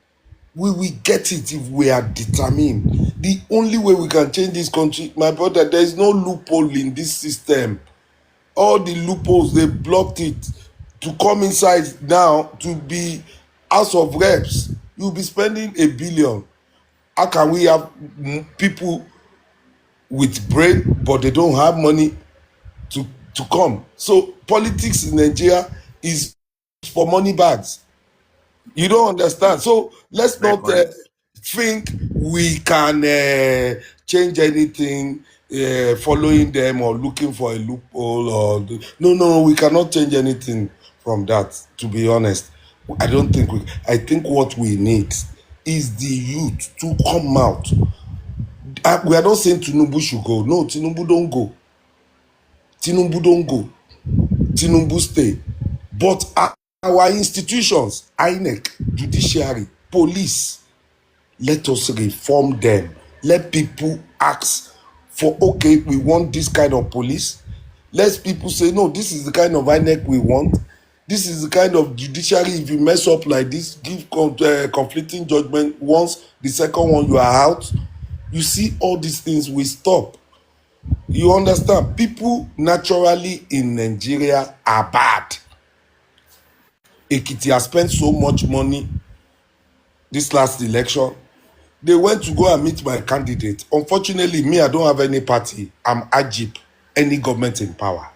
we will get it if we are determined. The only way we can change this country, my brother, there is no loophole in this system. All the loopholes, they blocked it. To come inside now, to be House of Reps, you'll be spending $1 billion. How can we have people with brain, but they don't have money to come? So politics in Nigeria is for money bags. You don't understand. So let's
Very
not
correct.
think we can change anything following them or looking for a loophole no, we cannot change anything from that, to be honest. I think what we need is the youth to come out. We are not saying Tinubu should go. No, Tinubu don't go. Tinubu stay. But our institutions, INEC, judiciary, police, let us reform them. Let people ask for, okay, we want this kind of police. Let people say, no, this is the kind of INEC we want. This is the kind of judiciary. If you mess up like this, give conflicting judgment once, the second one you are out. You see, all these things will stop. You understand? People naturally in Nigeria are bad. Ekiti has spent so much money this last election. They went to go and meet my candidate. Unfortunately, me, I don't have any party. I'm AGIP, any government in power.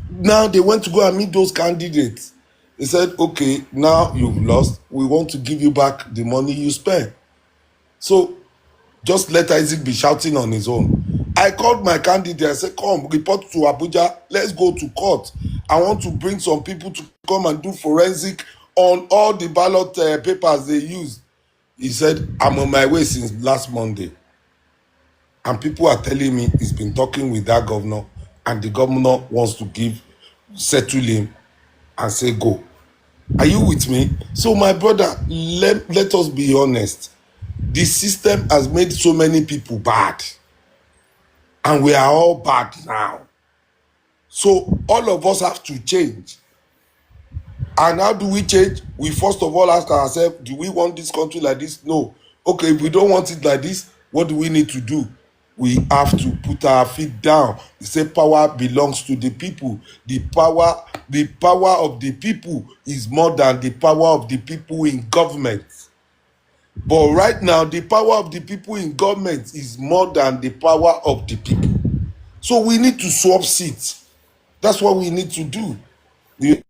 Now they went to go and meet those candidates. They said, okay, now you've lost. We want to give you back the money you spent. So just let Isaac be shouting on his own. I called my candidate. I said, come, report to Abuja. Let's go to court. I want to bring some people to come and do forensic on all the ballot papers they used. He said, I'm on my way since last Monday. And people are telling me he's been talking with that governor, and the governor wants to settle him and say, go. Are you with me? So, my brother, let us be honest. The system has made so many people bad. And we are all bad now. So, all of us have to change. And how do we change? We first of all ask ourselves, do we want this country like this? No. Okay, if we don't want it like this, what do we need to do? We have to put our feet down. They say power belongs to the people. The power of the people is more than the power of the people in government. But right now, the power of the people in government is more than the power of the people. So we need to swap seats. That's what we need to do. You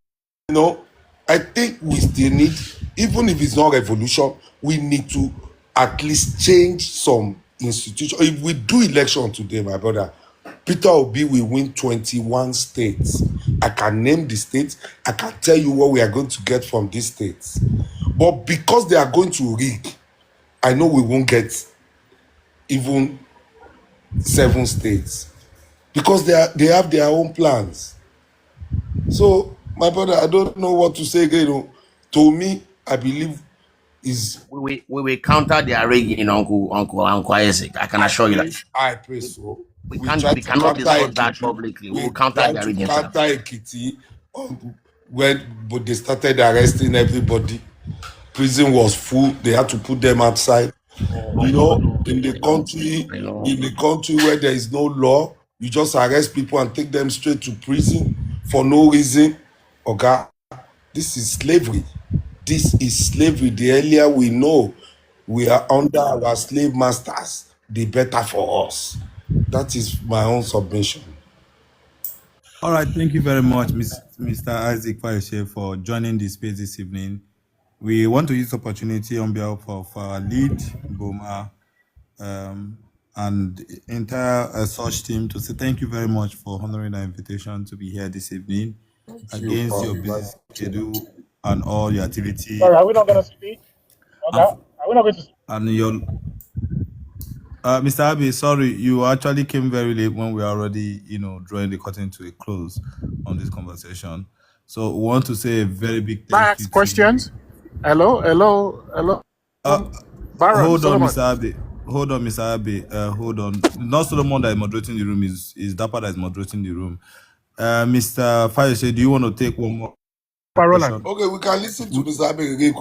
know, I think we still need, even if it's not revolution, we need to at least change some institution. If we do election today, my brother, Peter Obi will win 21 states. I can name the states. I can tell you what we are going to get from these states. But because they are going to rig, I know we won't get even 7 states. Because they have their own plans. So, my brother, I don't know what to say again. To me, I believe is
We will counter their rigging, Uncle Isaac. I can assure you that.
I pray so.
We
Try to
cannot
counter
discuss that
Ekiti.
publicly. We
We
will counter
try
their
to
rigging, sir.
counter Ekiti but they started arresting everybody. Prison was full. They had to put them outside. You know, in the country where there is no law, you just arrest people and take them straight to prison for no reason. Okay, this is slavery. This is slavery. The earlier we know we are under our slave masters, the better for us. That is my own submission.
All right, thank you very much, Mr. Isaac Fayose, for joining the space this evening. We want to use the opportunity on behalf of our lead, Boma, and the entire search team to say thank you very much for honoring our invitation to be here this evening against your busy schedule and all your activity.
Sorry, are we not going to speak? Okay. Are we not going to speak?
And your Mr. Abbey, sorry, you actually came very late when we were already, drawing the curtain to a close on this conversation. So we want to say a very big thank you.
Questions? Hello. Baron,
hold
Solomon.
on, Mr. Abbey. Hold on. Not Solomon that is moderating the room, is Dapa that is moderating the room. Mr. Fayose, do you want to take one more?
Okay, we can listen to Mr. Abbey again.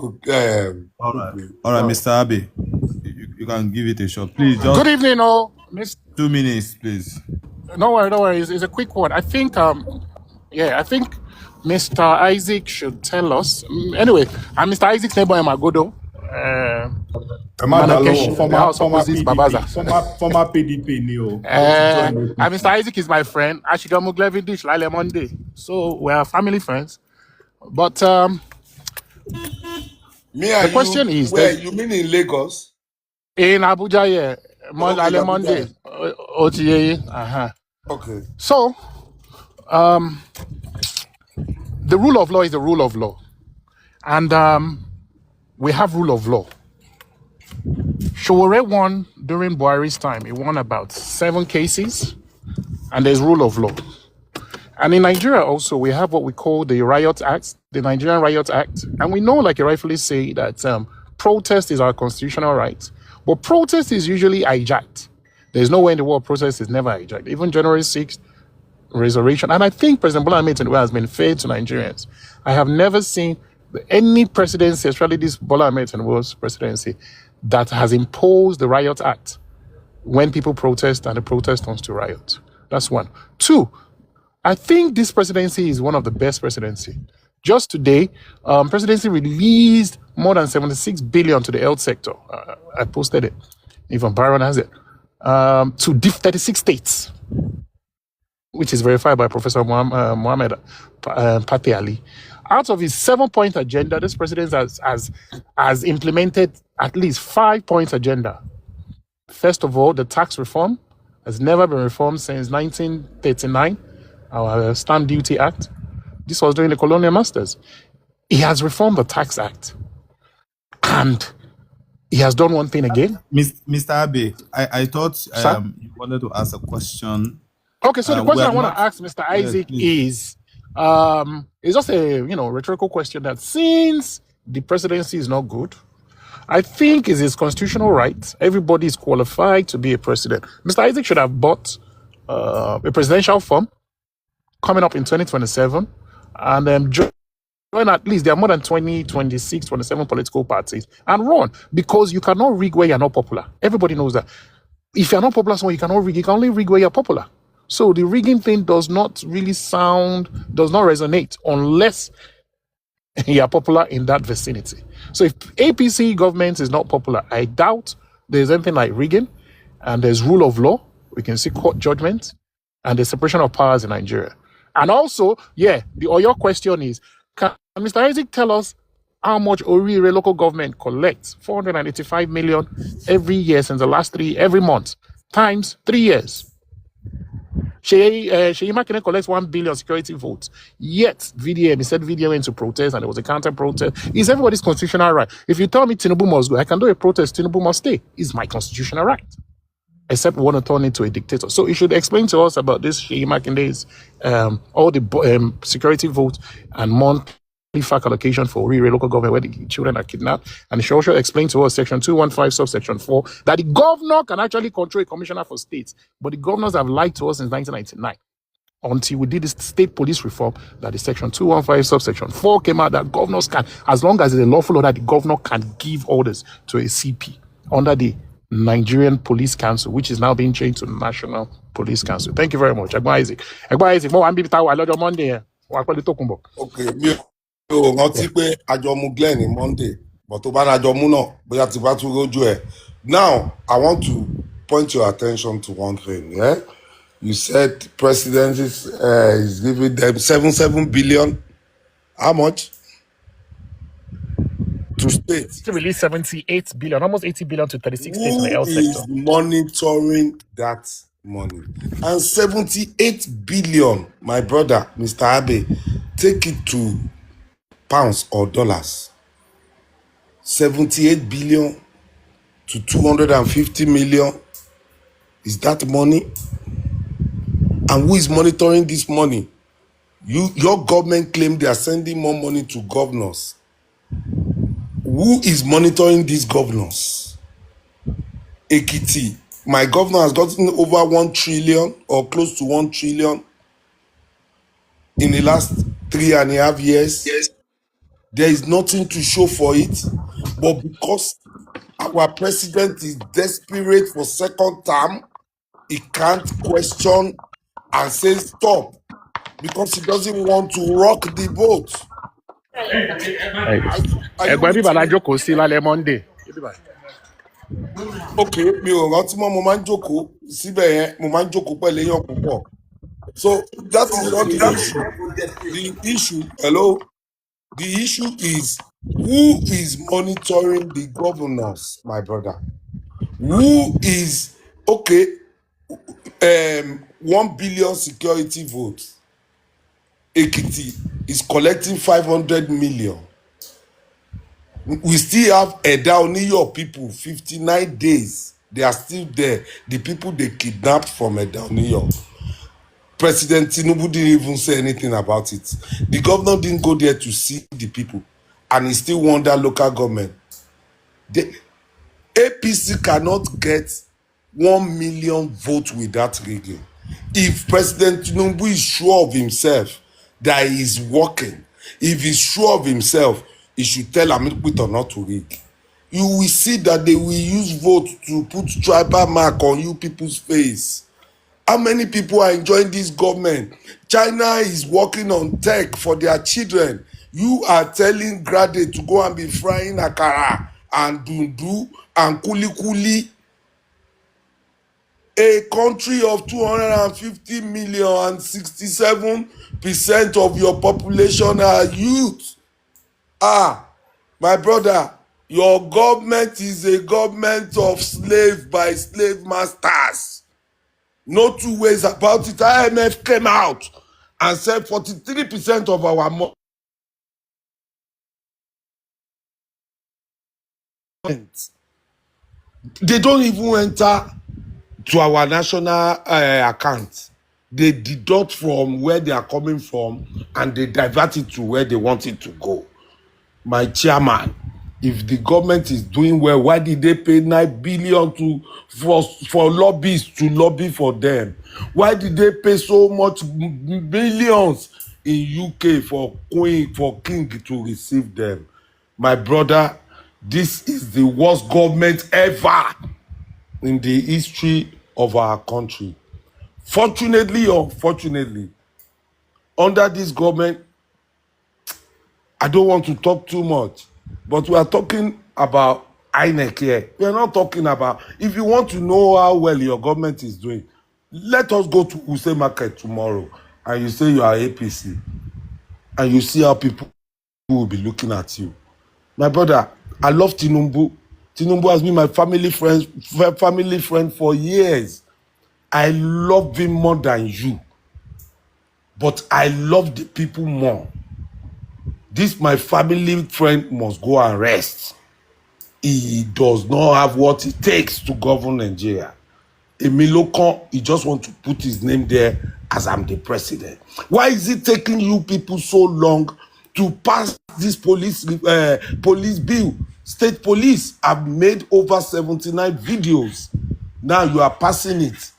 All right, Mr. Abbey. you can give it a shot. Please, just
Good evening, all. Miss.
2 minutes, please.
No worry, no worry. It's a quick one. I think I think Mr. Isaac should tell us. Anyway, I'm Mr. Isaac's neighbor in Magodo. Manakesh, the
Former
house opposite
PDP,
Babaza.
former PDP, Neo.
And Mr. Isaac is my friend. Ashigamu Glevidish Lale Monday. So we are family friends. But
Me
the
and
question
you,
is
where
that
you mean in Lagos?
in Abuja, yeah,
Okay,
Lale
Abuja.
Monday, OTA.
Okay.
So the rule of law is the rule of law. And we have rule of law. Showore won during Buhari's time. He won about 7 cases, and there's rule of law. And in Nigeria also, we have what we call the Riot Act, the Nigerian Riot Act. And we know, like you rightfully say, that protest is our constitutional right. But protest is usually hijacked. There's no way in the world protest is never hijacked. Even January 6th, resurrection. And I think President Bola Ahmed Tinubu has been fair to Nigerians. I have never seen any presidency, especially this Bola Ahmed Tinubu's presidency, that has imposed the Riot Act when people protest and the protest turns to riot. That's one. 2, I think this presidency is one of the best presidency. Just today, presidency released more than 76 billion to the health sector. I posted it. Even Byron has it. To 36 states, which is verified by Professor Mohammed Pate Ali. Out of his 7-point agenda, this president has implemented at least 5-point agenda. First of all, the tax reform has never been reformed since 1939, our Stamp Duty Act. This was during the colonial masters. He has reformed the Tax Act. And he has done one thing again.
Mr. Abe, I thought you wanted to ask a question.
Okay, so the question I want to ask Mr. Isaac is just a rhetorical question that since the presidency is not good, I think it's his constitutional right. Everybody is qualified to be a president. Mr. Isaac should have bought a presidential form coming up in 2027 and join at least, there are more than 20, 26, 27 political parties and run, because you cannot rig where you're not popular. Everybody knows that. If you're not popular somewhere, you cannot rig. You can only rig where you're popular. So the rigging thing does not really does not resonate unless you are popular in that vicinity. So if APC government is not popular, I doubt there's anything like rigging, and there's rule of law. We can see court judgment and the separation of powers in Nigeria. And also, your question is, can Mr. Isaac tell us how much Orire local government collects? 485 million every year since the last every month, times 3 years. Sheyi Makinde collects 1 billion security votes. Yet, he said VDM went to protest and there was a counter protest. It's everybody's constitutional right. If you tell me Tinubu must go, I can do a protest, Tinubu must stay. It's my constitutional right. Except we want to turn into a dictator. So he should explain to us about this Sheyi Makinde's, all the security votes and monthly FAC allocation for Orire local government where the children are kidnapped. And he should also explain to us section 215 subsection 4 that the governor can actually control a commissioner for states. But the governors have lied to us since 1999 until we did this state police reform, that the section 215 subsection 4 came out that governors can, as long as it's a lawful order, the governor can give orders to a CP under the Nigerian Police Council, which is now being changed to the National Police Council. Thank you very much. Agba Isaac, more ambi bitawa lọ́jọ́ Monday.
Okay, mi ò rántí pé àjọ mu Glenn ní Monday, but tó bá àjọ mu náà, bóyá ti bá tún rójú ẹ̀. Now, I want to point your attention to one thing. Yeah, you said president is giving them 7 billion. How much? To states.
To release 78 billion, almost 80 billion to 36 states in the health sector.
Who is monitoring that money? And 78 billion, my brother, Mr. Abe, take it to pounds or dollars. 78 billion to 250 million. Is that money? And who is monitoring this money? Your government claim they are sending more money to governors. Who is monitoring these governors? Ekiti, my governor has gotten over 1 trillion or close to 1 trillion in the last 3.5 years. Yes. There is nothing to show for it, but because Our president is desperate for second term. He can't question and say stop because he doesn't want to rock the boat. Are you
ẹ̀gbọ́n
with
bíbá la
me?
jókòó sí lálẹ́ Monday.
Okay, mi ò rántí mọ́ mo máa ń jókòó síbẹ̀ yẹn, mo máa ń jókòó pẹ̀lú èèyàn púpọ̀. So that is not the issue. The issue is who is monitoring the governors, my brother? Who is, okay, 1 billion security votes. Ekiti is collecting 500 million. We still have Eda Oniyo people, 59 days. They are still there. The people they kidnapped from Eda Oniyo. President Tinubu didn't even say anything about it. The governor didn't go there to see the people. And he still won that local government. The APC cannot get 1 million votes without rigging. If President Tinubu is sure of himself that he is working, if he's sure of himself, he should tell Amikwito not to rig. You will see that they will use vote to put tribal mark on you people's face. How many people are enjoying this government? China is working on tech for their children. You are telling graduates to go and be frying akara and dundu and kuli kuli. A country of 250 million and 67% of your population are youth. My brother, your government is a government of slave by slave masters. No two ways about it. IMF came out and said 43% of our money. They don't even enter to our national account. They deduct from where they are coming from and they divert it to where they want it to go. My chairman, if the government is doing well, why did they pay 9 billion for lobbyists to lobby for them? Why did they pay so much billions in UK for king to receive them? My brother, this is the worst government ever in the history of our country. Fortunately or unfortunately, under this government, I don't want to talk too much, but we are talking about INEC here. We are not talking about, if you want to know how well your government is doing, let us go to Use Market tomorrow and you say you are APC and you see how people will be looking at you. My brother, I love Tinubu. Tinubu has been my family friend for years. I love him more than you, but I love the people more. This my family friend must go and rest. He does not have what it takes to govern Nigeria. Emilokon, he just want to put his name there as I'm the president. Why is it taking you people so long to pass this police bill? State police have made over 79 videos. Now you are passing it.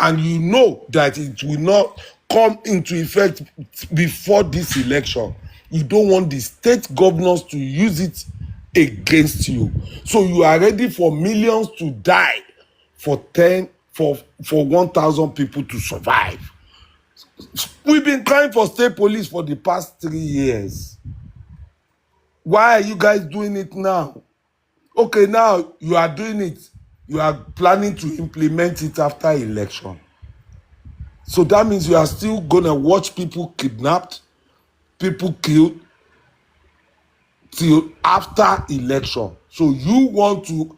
And you know that it will not come into effect before this election. You don't want the state governors to use it against you. So you are ready for millions to die for 1,000 people to survive. We've been crying for state police for the past 3 years. Why are you guys doing it now? Okay, now you are doing it. You are planning to implement it after election. So that means you are still going to watch people kidnapped, people killed till after election. So you want to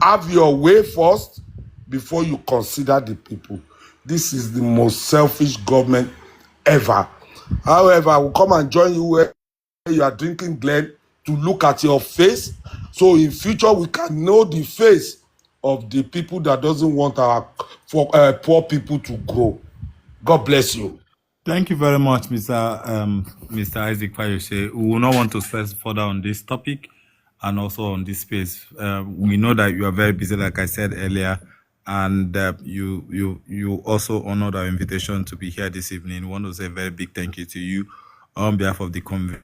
have your way first before you consider the people. This is the most selfish government ever. However, I will come and join you where you are drinking Glen to look at your face. So in future, we can know the face of the people that doesn't want our poor people to grow. God bless you.
Thank you very much, Mr. Isaac Fayose. We will not want to stress further on this topic and also on this space. We know that you are very busy, like I said earlier, and you also honored our invitation to be here this evening. We want to say a very big thank you to you on behalf of the convention.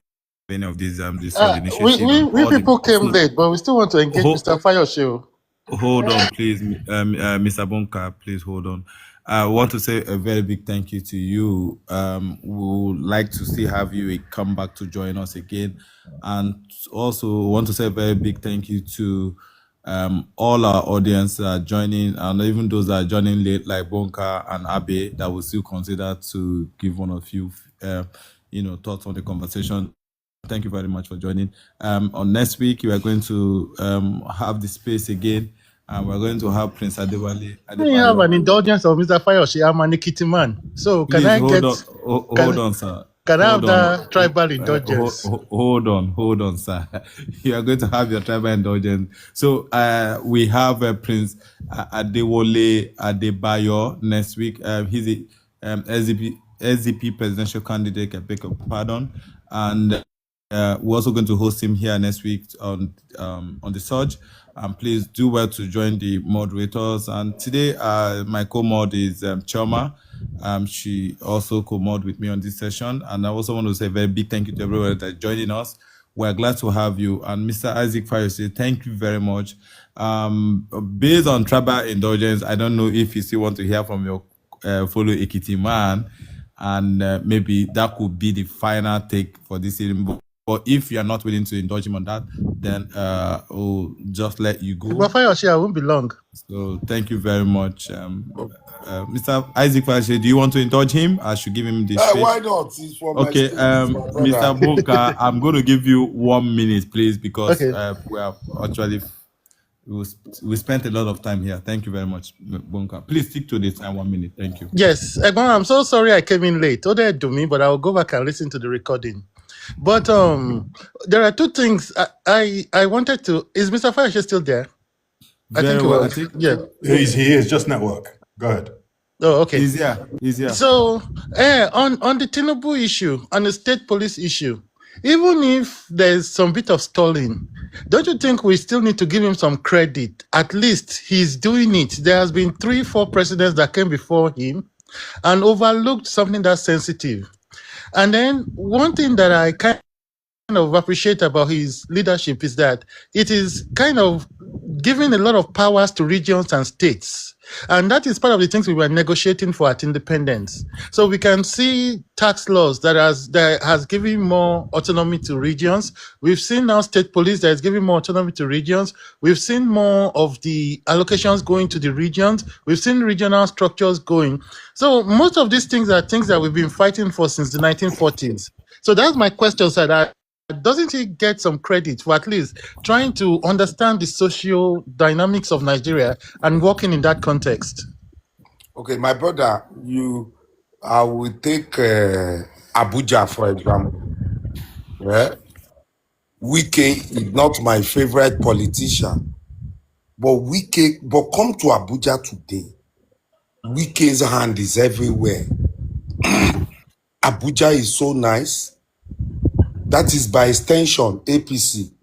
any of these this whole initiative and
We
all the
people came late, but we still want to engage Mr. Fayose.
hold on, please, Mr. Bonka, please hold on. I want to say a very big thank you to you. We would like to still have you come back to join us again. And also want to say a very big thank you to all our audience that are joining, and even those that are joining late, like Bonka and Abe, that will still consider to give one of you, thoughts on the conversation. Thank you very much for joining. On next week, we are going to have the space again, and we're going to have Prince Adewale
We have an
Adebayo.
indulgence of Mr. Fayose. I'm an Ekiti man. So
Please hold on, hold on, sir.
can I have
Hold on.
the tribal indulgence?
Hold on, sir. You are going to have your tribal indulgence. So we have Prince Adewale Adebayo next week. He's a SDP presidential candidate, I beg your pardon. And we're also going to host him here next week on the Surge. Please do well to join the moderators. And today, my co-mod is Choma. She also co-mod with me on this session. And I also want to say a very big thank you to everyone that's joining us. We're glad to have you. And Mr. Isaac Fayose, thank you very much. Based on tribal indulgence, I don't know if you still want to hear from your fellow Ekiti man, and maybe that could be the final take for this evening. But if you are not willing to indulge him on that, then we'll just let you go.
But Fayose, I won't be long.
So thank you very much. Mr. Isaac Fayose, do you want to indulge him? I should give him this space.
Why not? It's for my
Okay,
state, it's my brother.
Mr. Bonka, I'm going to give you 1 minute, please, because
Okay.
we have actually we spent a lot of time here. Thank you very much, Bonka. Please stick to the time. 1 minute. Thank you.
Yes, Egbon, I'm so sorry I came in late. Oh, they do me, but I'll go back and listen to the recording. But there are two things I wanted to. Is Mr. Fayose still there?
Very well. I think
yeah.
He is just network. Go ahead.
Oh, okay.
He's here. He's here.
So, on the Tinubu issue, on the state police issue, even if there's some bit of stalling, don't you think we still need to give him some credit? At least he's doing it. There has been 3-4 presidents that came before him and overlooked something that's sensitive. And then one thing that I kind of appreciate about his leadership is that it is kind of giving a lot of powers to regions and states. And that is part of the things we were negotiating for at independence. So we can see tax laws that has given more autonomy to regions. We've seen now state police that is giving more autonomy to regions. We've seen more of the allocations going to the regions. We've seen regional structures going. So most of these things are things that we've been fighting for since the 1940s. So that's my question, sir. That doesn't he get some credit for at least trying to understand the social dynamics of Nigeria and working in that context?
Okay, my brother, I will take Abuja for example. Yeah? Wike is not my favorite politician, but come to Abuja today. Wike's hand is everywhere. Abuja is so nice. That is by extension, APC.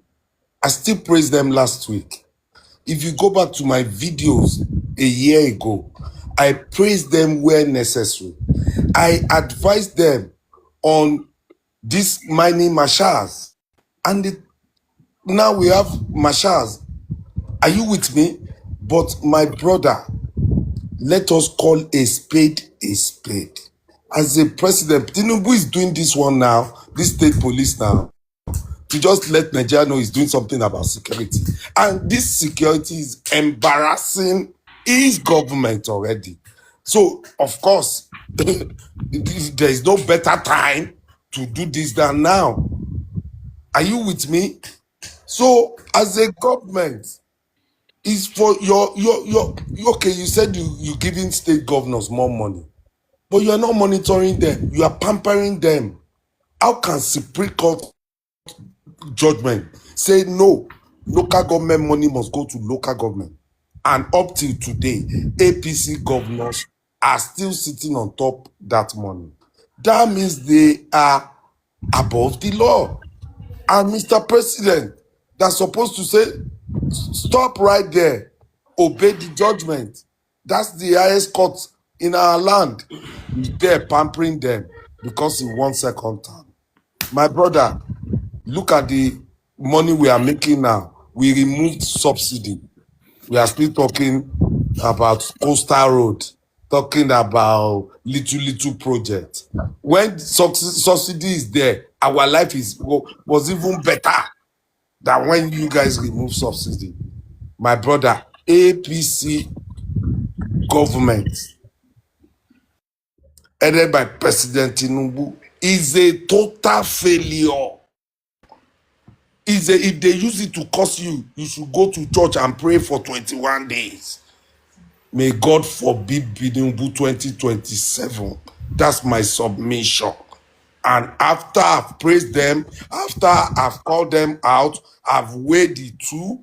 I still praised them last week. If you go back to my videos a year ago, I praised them where necessary. I advised them on this mining marshals. And now we have marshals. Are you with me? But my brother, let us call a spade a spade. As a president, Tinubu is doing this one now, this state police now, to just let Nigeria know he's doing something about security. And this security is embarrassing his government already. So, of course, there is no better time to do this than now. Are you with me? So, as a government, is for your okay, you said you're giving state governors more money, but you are not monitoring them. You are pampering them. How can Supreme Court judgment say no, local government money must go to local government? And up till today, APC governors are still sitting on top that money. That means they are above the law. And Mr. President, that's supposed to say, stop right there, obey the judgment. That's the highest court in our land. They're pampering them because he won second term. My brother, Look at the money we are making now. We removed subsidy. We are still talking about coastal road, talking about little project. When subsidy is there, our life was even better than when you guys remove subsidy. My brother, APC government, headed by President Tinubu, is a total failure. If they use it to curse you, you should go to church and pray for 21 days. May God forbid Tinubu 2027. That's my submission. And after I've praised them, after I've called them out, I've weighed the two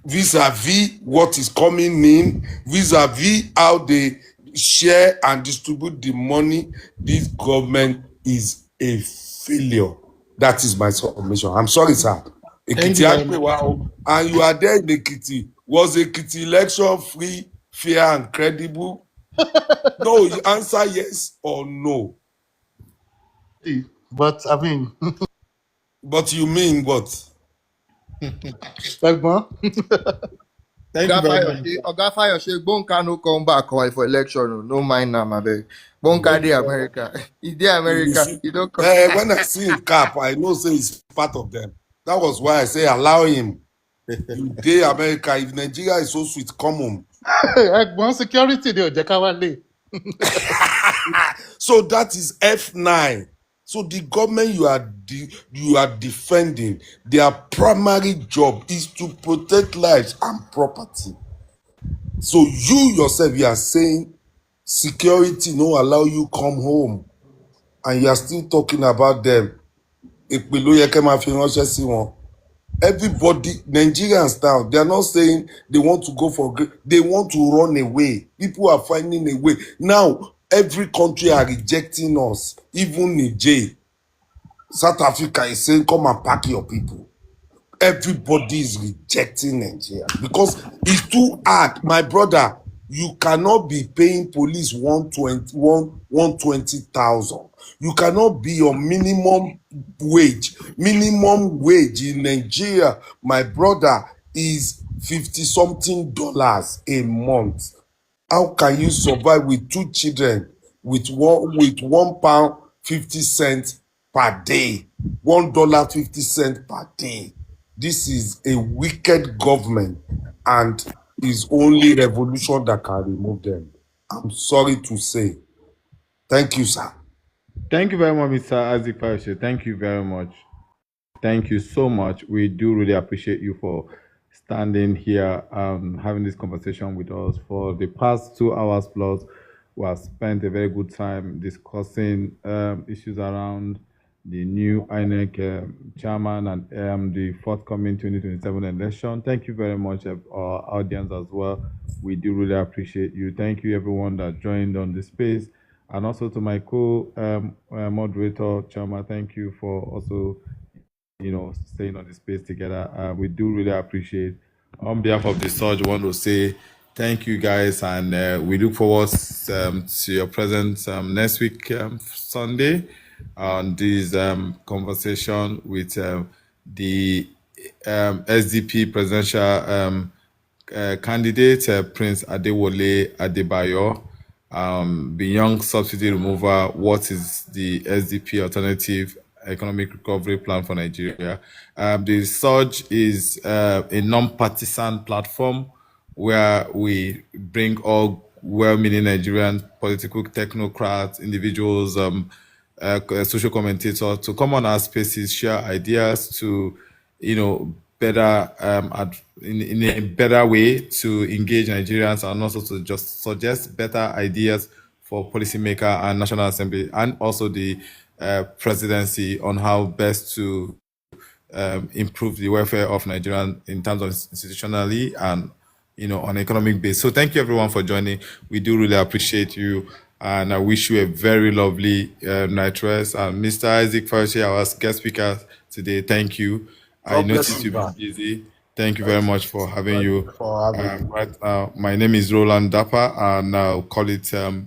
vis-a-vis what is coming in, vis-a-vis how they share and distribute the money. This government is a failure. That is my submission. I'm sorry, sir.
Thank you very much.
And you are there in Ekiti. Was Ekiti election free, fair, and credible? No, you answer yes or no.
But I mean,
But you mean what?
thank you very much.
Oga Fayose, Bonka no come back for election. No mind now, my beg. Bonka dey America. He dey America. He don't come.
When I see him cap, I know say he's part of them. That was why I say allow him. You dey America. If Nigeria is so sweet, come home.
Egbon security dey Ojekawale.
So that is F9. So the government you are defending, their primary job is to protect lives and property. So you yourself, you are saying security no allow you come home, and you are still talking about them. Everybody, Nigerians now, they are not saying they want to go for great, they want to run away. People are finding a way. Now, every country are rejecting us. Even Niger, South Africa is saying, come and pack your people. Everybody is rejecting Nigeria because it's too hard. My brother, you cannot be paying police 120,000. You cannot be on minimum wage. Minimum wage in Nigeria, my brother, is $50-something a month. How can you survive with two children with £1.50 per day, $1.50 per day? This is a wicked government, and it's only revolution that can remove them. I'm sorry to say. Thank you, sir.
Thank you very much, Mr. Isaac Fayose. Thank you very much. Thank you so much. We do really appreciate you for standing here having this conversation with us. For the past 2 hours plus, we have spent a very good time discussing issues around the new INEC chairman and the forthcoming 2027 election. Thank you very much, our audience as well. We do really appreciate you. Thank you, everyone that joined on the space. And also to my co-moderator, Chama, thank you for also staying on the space together. We do really appreciate. On behalf of the Surge, I want to say thank you guys, and we look forward to your presence next week, Sunday, on this conversation with the SDP presidential candidate, Prince Adewole Adebayo. Beyond subsidy removal, what is the SDP alternative economic recovery plan for Nigeria? The Surge is a non-partisan platform where we bring all well-meaning Nigerian political technocrats, individuals, social commentators to come on our spaces, share ideas to, better in a better way to engage Nigerians, and also to just suggest better ideas for policymaker and National Assembly, and also the presidency on how best to improve the welfare of Nigerians in terms of institutionally and on economic base. So thank you everyone for joining. We do really appreciate you, and I wish you a very lovely night rest. And Mr. Isaac Fayose, our guest speaker today, thank you. I noticed you've been busy. Thank you very much for having you. Right, my name is Roland Dapper, and I'll call it a